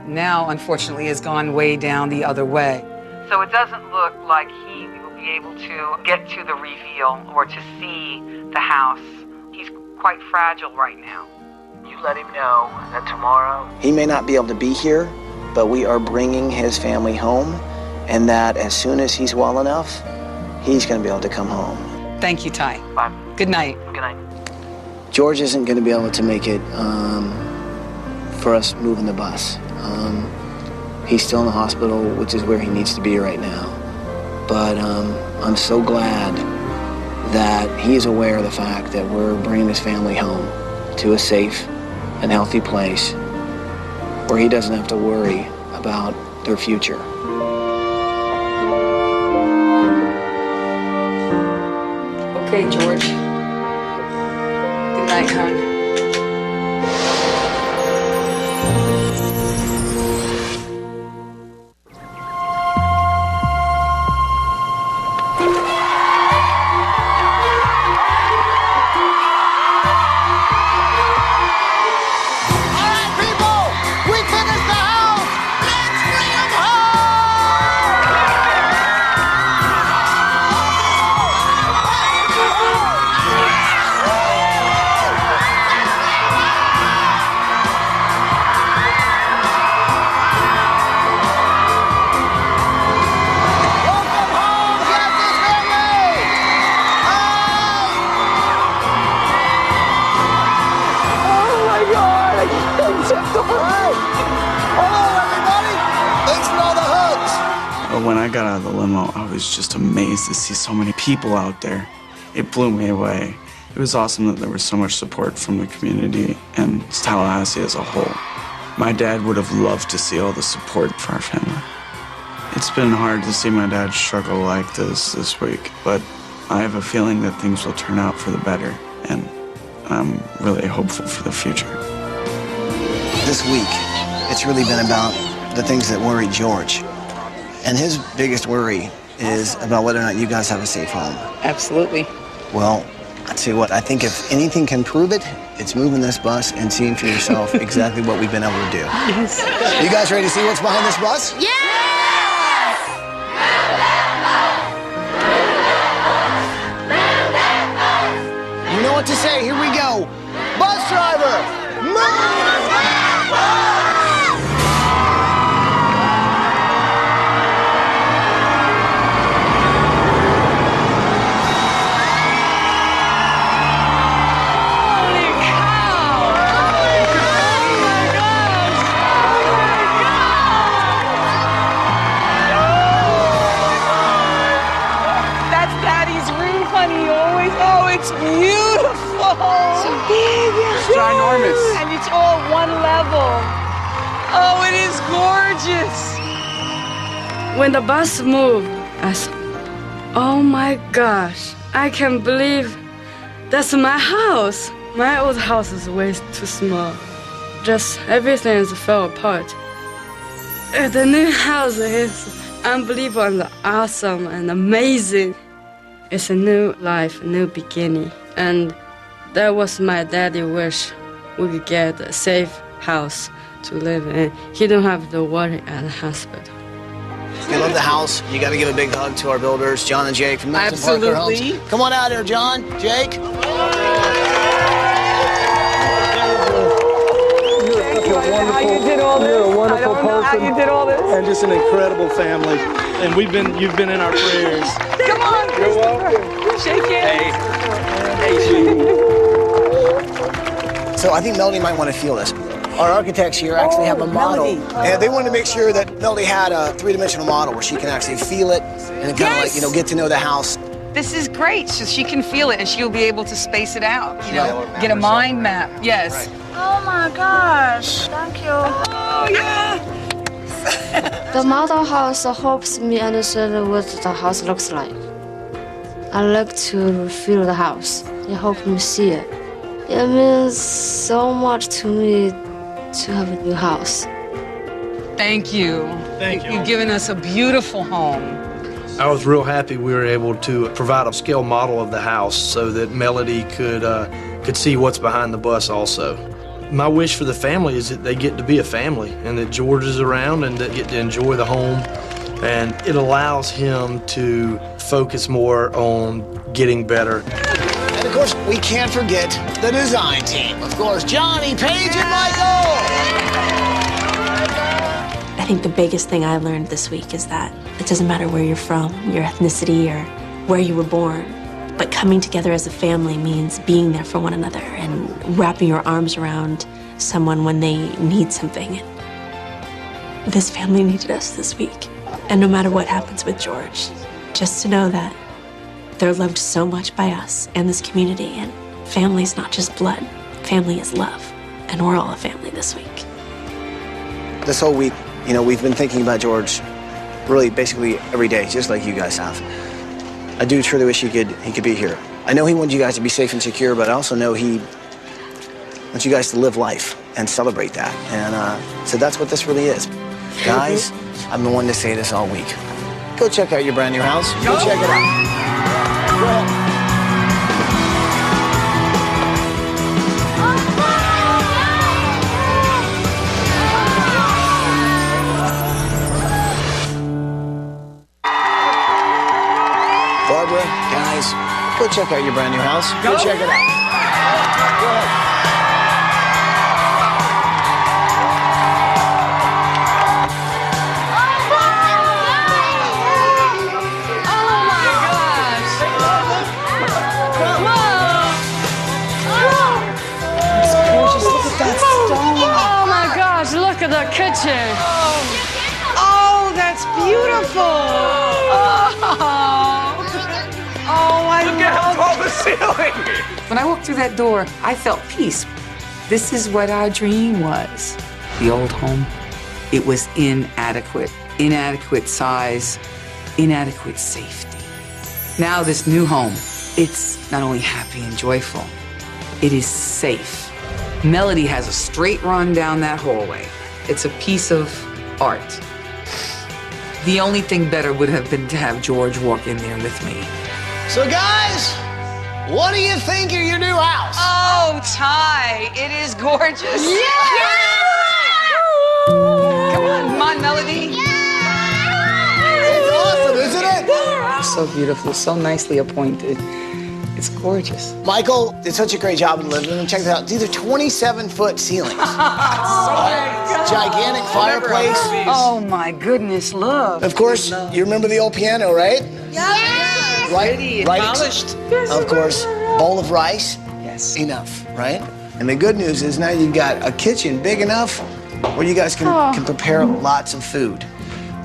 now, unfortunately, has gone way down the other way. So it doesn't look like he will be able to get to the reveal or to see the house. He's quite fragile right now. You let him know that tomorrow he may not be able to be here, but we are bringing his family home, and that as soon as he's well enough, he's going to be able to come home. Thank you, Ty. Bye. Good night. Good night. George isn't going to be able to make it for us moving the bus. He's still in the hospital, which is where he needs to be right now. But I'm so glad that he is aware of the fact that we're bringing his family home to a safe and healthy place where he doesn't have to worry about their future. Okay, George. Good night, hon. When I got out of the limo, I was just amazed to see so many people out there. It blew me away. It was awesome that there was so much support from the community and Tallahassee as a whole. My dad would have loved to see all the support for our family. It's been hard to see my dad struggle like this week, but I have a feeling that things will turn out for the better, and I'm really hopeful for the future. This week, it's really been about the things that worry George. And his biggest worry is about whether or not you guys have a safe home. Absolutely. Well, I'll tell you what, I think if anything can prove it, it's moving this bus and seeing for yourself exactly what we've been able to do. Yes. You guys ready to see what's behind this bus? Yes! You know what to say, here we go. Bus driver, move that bus! It's beautiful. So big. It's ginormous. And it's all one level. Oh, it is gorgeous. When the bus moved, I said, oh my gosh, I can't believe that's my house. My old house is way too small. Just everything is fell apart. The new house is unbelievable and awesome and amazing. It's a new life, a new beginning. And that was my daddy's wish. We could get a safe house to live in. He don't have to worry at the hospital. If you love the house, you got to give a big hug to our builders, John and Jake from Milton Parker Homes. Absolutely. Come on out here, John, Jake. How you did all this? You're a wonderful person. How you did all this? And just an incredible family. And you've been in our prayers. Come on, You're welcome. shake hands. So I think Melody might want to feel this. Our architects here actually have a model, and they wanted to make sure that Melody had a three-dimensional model where she can actually feel it and kind of like, get to know the house. This is great, so she can feel it and she'll be able to space it out, get a mind map. Yes. Oh my gosh, thank you. Oh, yeah. The model house helps me understand what the house looks like. I like to feel the house. It helps me see it. It means so much to me to have a new house. Thank you. Thank you. You've given us a beautiful home. I was real happy we were able to provide a scale model of the house so that Melody could see what's behind the bus also. My wish for the family is that they get to be a family and that George is around and that get to enjoy the home. And it allows him to focus more on getting better. And of course, we can't forget the design team. Of course, Johnny, Paige, and Michael. I think the biggest thing I learned this week is that it doesn't matter where you're from, your ethnicity, or where you were born, but coming together as a family means being there for one another and wrapping your arms around someone when they need something. This family needed us this week. And no matter what happens with George, just to know that they're loved so much by us and this community, and family's not just blood, family is love. And we're all a family this week. This whole week, you know, we've been thinking about George really basically every day, just like you guys have. I do truly wish he could be here. I know he wants you guys to be safe and secure, but I also know he wants you guys to live life and celebrate that. And so that's what this really is. Guys, I've been wanting to say this all week. Go check out your brand new house. Go check it out. Go ahead. Barbara, guys, go check out your brand new house. Go check it out. Go ahead. Look at the kitchen. Oh, that's beautiful. Oh, I Look at how tall the ceiling. When I walked through that door, I felt peace. This is what our dream was. The old home, it was inadequate. Inadequate size, inadequate safety. Now this new home, it's not only happy and joyful, it is safe. Melody has a straight run down that hallway. It's a piece of art. The only thing better would have been to have George walk in there with me. So guys, what do you think of your new house? Oh, Ty, it is gorgeous. Yeah! Come on, Melody. It's awesome, isn't it? It's so beautiful, so nicely appointed. It's gorgeous. Michael did such a great job in the living room. Check this out. These are 27-foot ceilings. Gigantic fireplace. Oh my goodness, look. Of course, you remember the old piano, right? Yeah. Right. Polished. Of course, bowl of rice. Yes. Enough, right? And the good news is now you've got a kitchen big enough where you guys can prepare lots of food.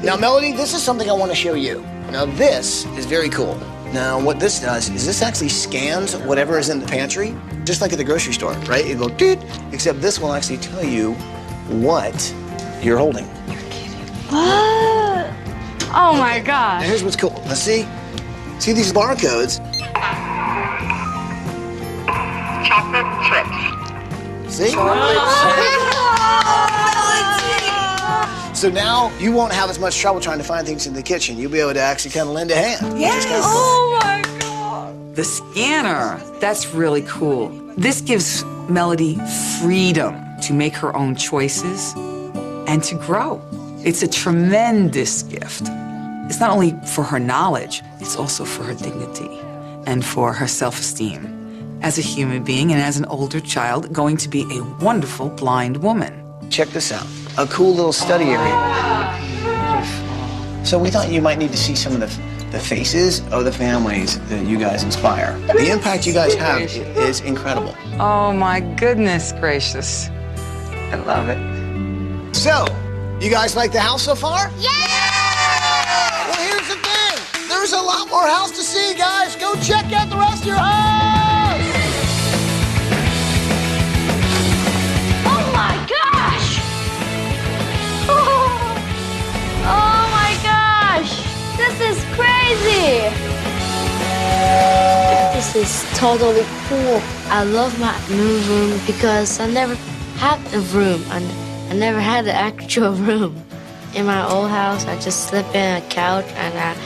Now, Melody, this is something I want to show you. Now, this is very cool. Now, what this does is this actually scans whatever is in the pantry, just like at the grocery store, right? You go, doot, except this will actually tell you what you're holding. You're kidding. What? Oh my gosh. Now, here's what's cool. Let's see. See these barcodes? Chocolate chips. See? So now you won't have as much trouble trying to find things in the kitchen. You'll be able to actually kind of lend a hand. Yes. Oh my God. The scanner, that's really cool. This gives Melody freedom to make her own choices and to grow. It's a tremendous gift. It's not only for her knowledge, it's also for her dignity and for her self-esteem as a human being and as an older child going to be a wonderful blind woman. Check this out. A cool little study area. So we thought you might need to see some of the faces of the families that you guys inspire. The impact you guys have is incredible. Oh my goodness gracious. I love it. So, you guys like the house so far? Yeah! Well, here's the thing. There's a lot more house to see, guys. Go check out the rest of your house! Oh my gosh! Oh my gosh! This is crazy! This is totally cool. I love my new room because I never had a room. I never had an actual room. In my old house, I just slept in a couch and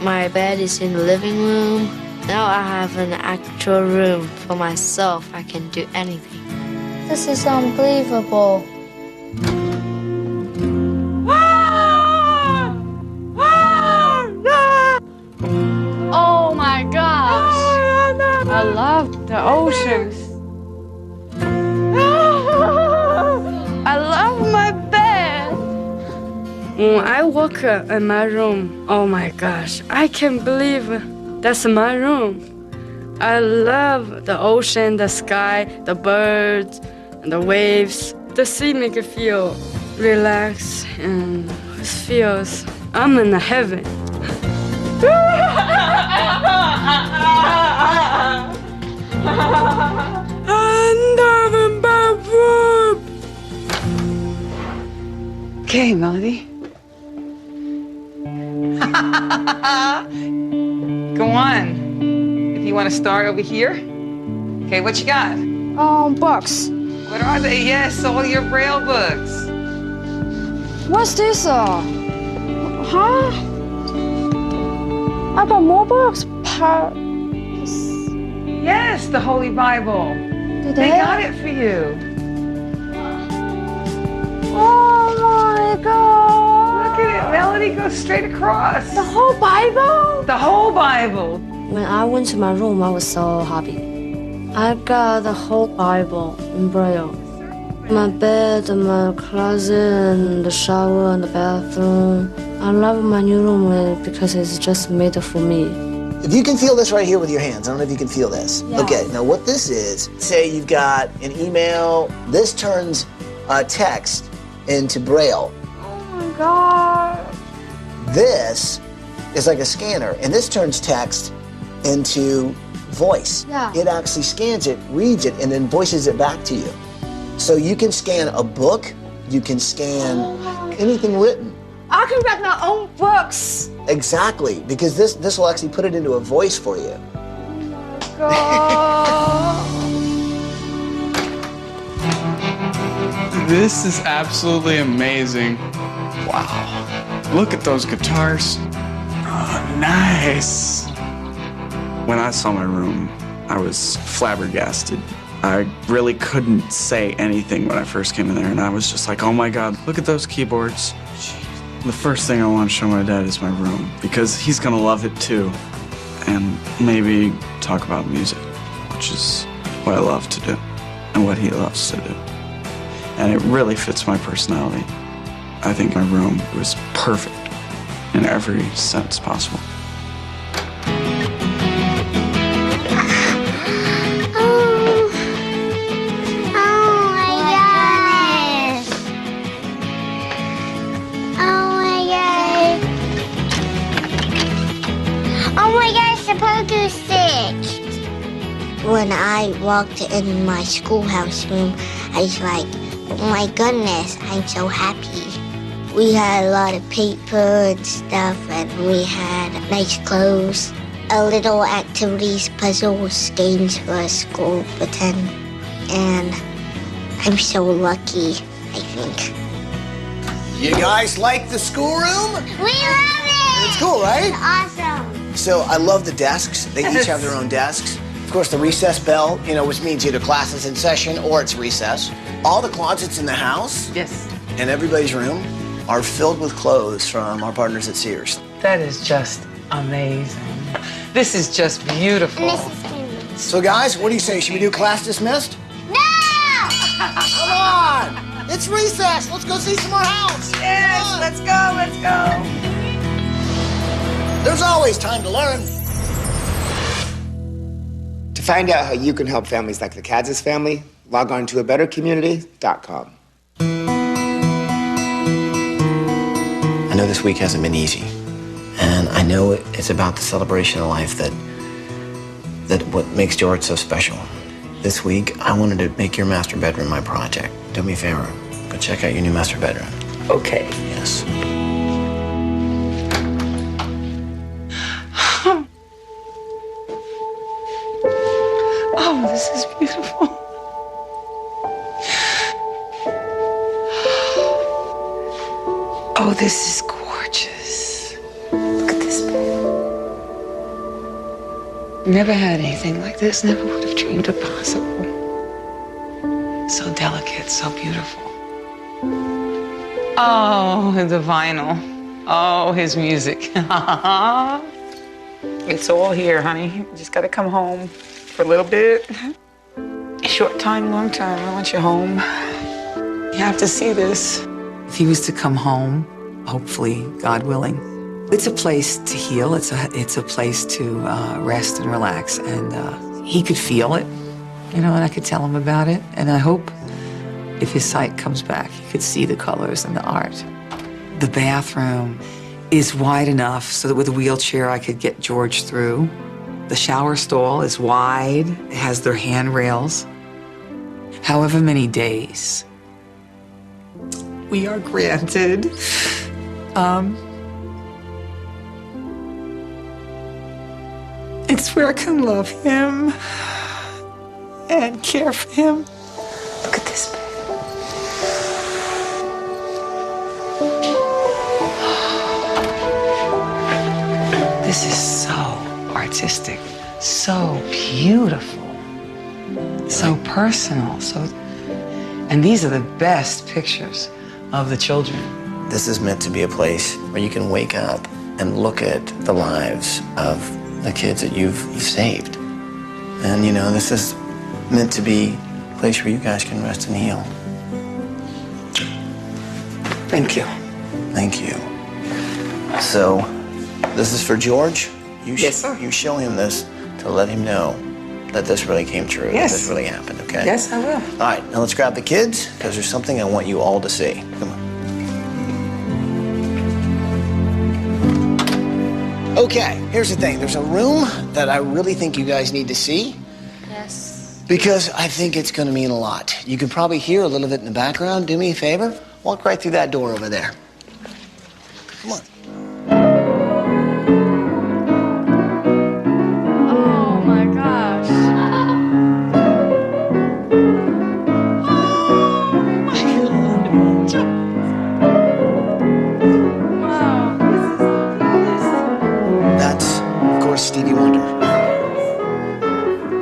my bed is in the living room. Now I have an actual room for myself. I can do anything. This is unbelievable. Oh my gosh! I love the oceans. I love my bed. When I walk in my room, oh my gosh, I can't believe that's my room. I love the ocean, the sky, the birds, and the waves. The sea makes you feel relaxed and it feels I'm in heaven. Okay, Melody. Go on. If you want to start over here. Okay, what you got? Books. What are they? Yes, all your Braille books. What's this? Huh? I got more books. Yes, the Holy Bible. They got it for you. Oh my God. Look at it, Melody, go straight across. The whole Bible? The whole Bible. When I went to my room, I was so happy. I got the whole Bible in Braille. My bed, my closet, and the shower, and the bathroom. I love my new room because it's just made for me. If you can feel this right here with your hands, I don't know if you can feel this. Yeah. Okay, now what this is, say you've got an email, this turns text into Braille. Oh my God. This is like a scanner, and this turns text into voice. Yeah. It actually scans it, reads it, and then voices it back to you. So you can scan a book, you can scan anything written. I can read my own books. Exactly, because this will actually put it into a voice for you. This is absolutely amazing. Wow. Look at those guitars. Oh, nice. When I saw my room, I was flabbergasted. I really couldn't say anything when I first came in there, and I was just like, oh my God, look at those keyboards. The first thing I want to show my dad is my room, because he's gonna love it too. And maybe talk about music, which is what I love to do, and what he loves to do. And it really fits my personality. I think my room was perfect in every sense possible. When I walked in my schoolhouse room, I was like, oh my goodness, I'm so happy. We had a lot of paper and stuff, and we had nice clothes, a little activities, puzzles, games for school pretend. And I'm so lucky, I think. You guys like the schoolroom? We love it! It's cool, right? It's awesome. So I love the desks. They each have their own desks. Of course, the recess bell, which means either class is in session or it's recess. All the closets in the house, Yes. and everybody's room, are filled with clothes from our partners at Sears. That is just amazing. This is just beautiful. So guys, what do you say? Should we do class dismissed? No! Come on! It's recess. Let's go see some more house. Yes, let's go, let's go. There's always time to learn. To find out how you can help families like the Kadzis family, log on to abettercommunity.com. I know this week hasn't been easy, and I know it's about the celebration of life that what makes George so special. This week, I wanted to make your master bedroom my project. Do me a favor, go check out your new master bedroom. Okay. Yes. Oh, this is beautiful. Oh, this is gorgeous. Look at this bed. Never had anything like this. Never would have dreamed it possible. So delicate, so beautiful. Oh, the vinyl. Oh, his music. It's all here, honey. You just gotta come home for a little bit. Short time, long time. I want you home. You have to see this. If he was to come home, hopefully, God willing, it's a place to heal. It's a place to rest and relax. And he could feel it, you know, and I could tell him about it. And I hope if his sight comes back, he could see the colors and the art. The bathroom is wide enough so that with a wheelchair I could get George through. The shower stall is wide. It has their handrails. However many days we are granted, it's where I can love him and care for him. Look at this. This is so artistic, so beautiful, so personal, and these are the best pictures of the children. This is meant to be a place where you can wake up and look at the lives of the kids that you've saved. And you know, this is meant to be a place where you guys can rest and heal. Thank you. Thank you. So, this is for George. Yes, sir. You show him this to let him know that this really came true, Yes. that this really happened, okay? Yes, I will. All right, now let's grab the kids, because there's something I want you all to see. Come on. Okay, here's the thing. There's a room that I really think you guys need to see. Yes. Because I think it's going to mean a lot. You can probably hear a little bit in the background. Do me a favor. Walk right through that door over there. Come on. Oh my gosh. That's, of course, Stevie Wonder.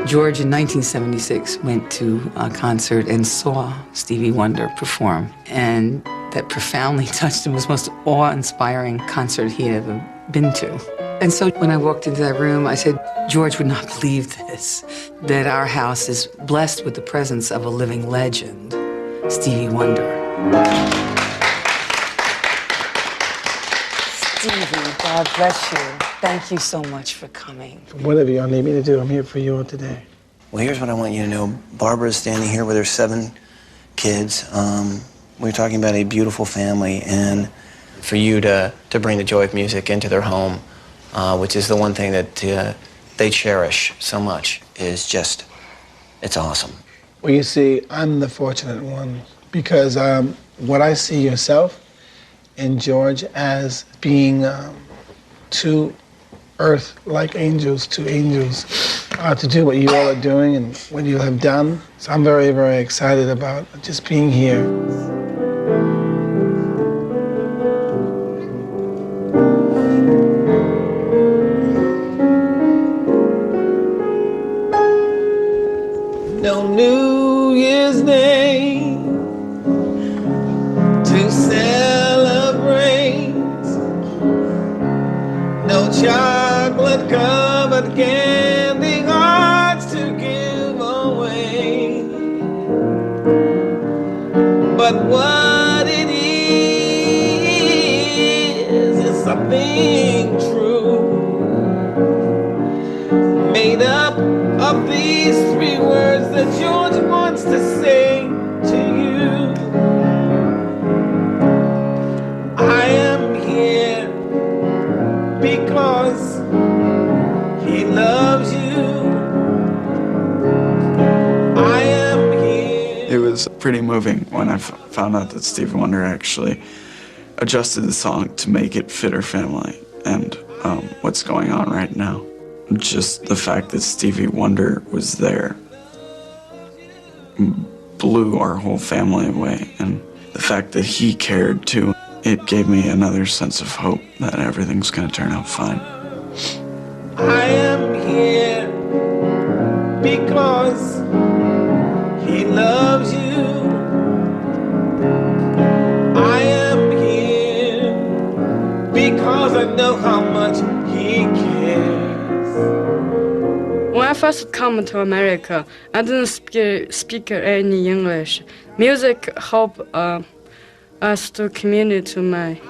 George in 1976 went to a concert and saw Stevie Wonder perform, and that profoundly touched him. It was the most awe-inspiring concert he had ever been to. And so when I walked into that room, I said, George would not believe this, that our house is blessed with the presence of a living legend, Stevie Wonder. Stevie, God bless you. Thank you so much for coming. Whatever y'all need me to do, I'm here for you all today. Well, here's what I want you to know. Barbara's standing here with her 7 kids. We're talking about a beautiful family, and for you to bring the joy of music into their home, which is the one thing that they cherish so much, is just, it's awesome. Well, you see, I'm the fortunate one because what I see yourself and George as being two earth-like angels, two angels, to do what you all are doing and what you have done. So I'm very, very excited about just being here. No New Year's Day to celebrate. No chocolate-covered candy hearts to give away. But what it is something true, made up of these 3 words that George wants to say to you. I am here because he loves you. I am here. It was pretty moving when I found out that Stevie Wonder actually adjusted the song to make it fit her family and what's going on right now. Just the fact that Stevie Wonder was there blew our whole family away, and the fact that he cared too, it gave me another sense of hope that everything's gonna turn out fine. I am here because he loves you. 'cause I know how much he cares. When I first come to America, I didn't speak any English. Music helped us to communicate to my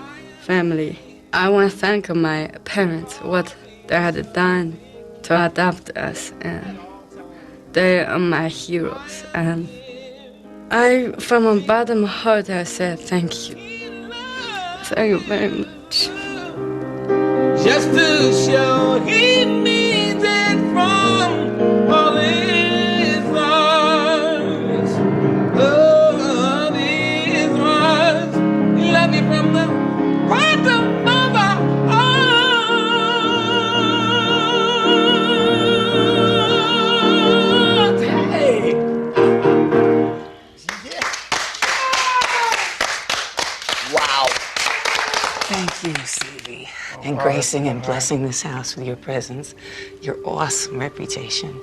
family. I want to thank my parents, what they had done to adopt us, and they are my heroes. And from the bottom of my heart, I said thank you. Thank you very much. Just to show he means it from all his heart. All his heart. He loved me from the bottom of my heart. Hey. Wow. Thank you, Stevie, and gracing and blessing this house with your presence, your awesome reputation,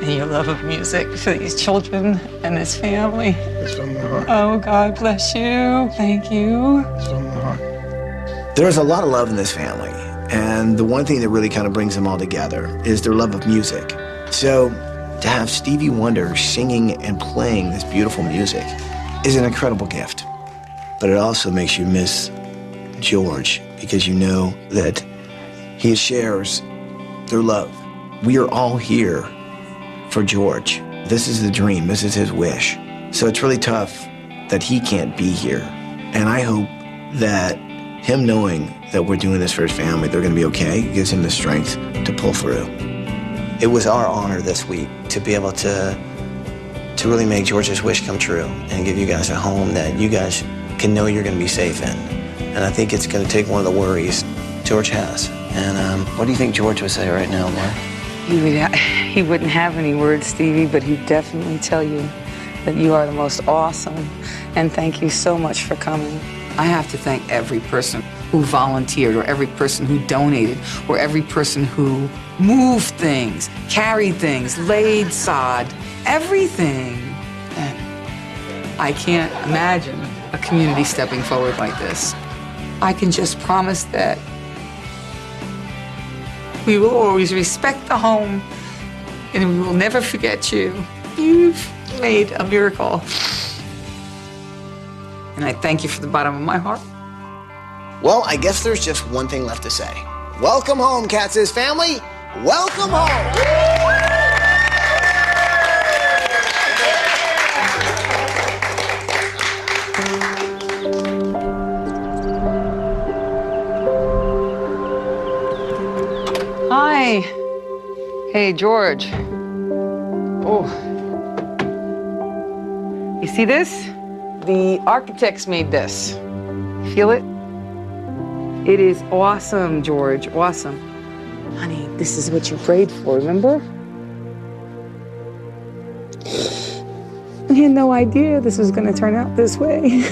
and your love of music for these children and this family. It's from the heart. Oh, God bless you. Thank you. It's from the heart. There's a lot of love in this family, and the one thing that really kind of brings them all together is their love of music. So to have Stevie Wonder singing and playing this beautiful music is an incredible gift. But it also makes you miss George, because you know that he shares their love. We are all here for George. This is the dream, this is his wish. So it's really tough that he can't be here. And I hope that him knowing that we're doing this for his family, they're gonna be okay, gives him the strength to pull through. It was our honor this week to be able to really make George's wish come true and give you guys a home that you guys can know you're gonna be safe in. And I think it's going to take one of the worries George has. And what do you think George would say right now, Mark? He wouldn't have any words, Stevie, but he'd definitely tell you that you are the most awesome. And thank you so much for coming. I have to thank every person who volunteered, or every person who donated, or every person who moved things, carried things, laid sod, everything. And I can't imagine a community stepping forward like this. I can just promise that we will always respect the home and we will never forget you. You've made a miracle. And I thank you from the bottom of my heart. Well, I guess there's just one thing left to say. Welcome home, Kadzis family. Welcome home. Hi. Hey, George. Oh. You see this? The architects made this. Feel it? It is awesome, George. Awesome. Honey, this is what you prayed for, remember? I had no idea this was going to turn out this way.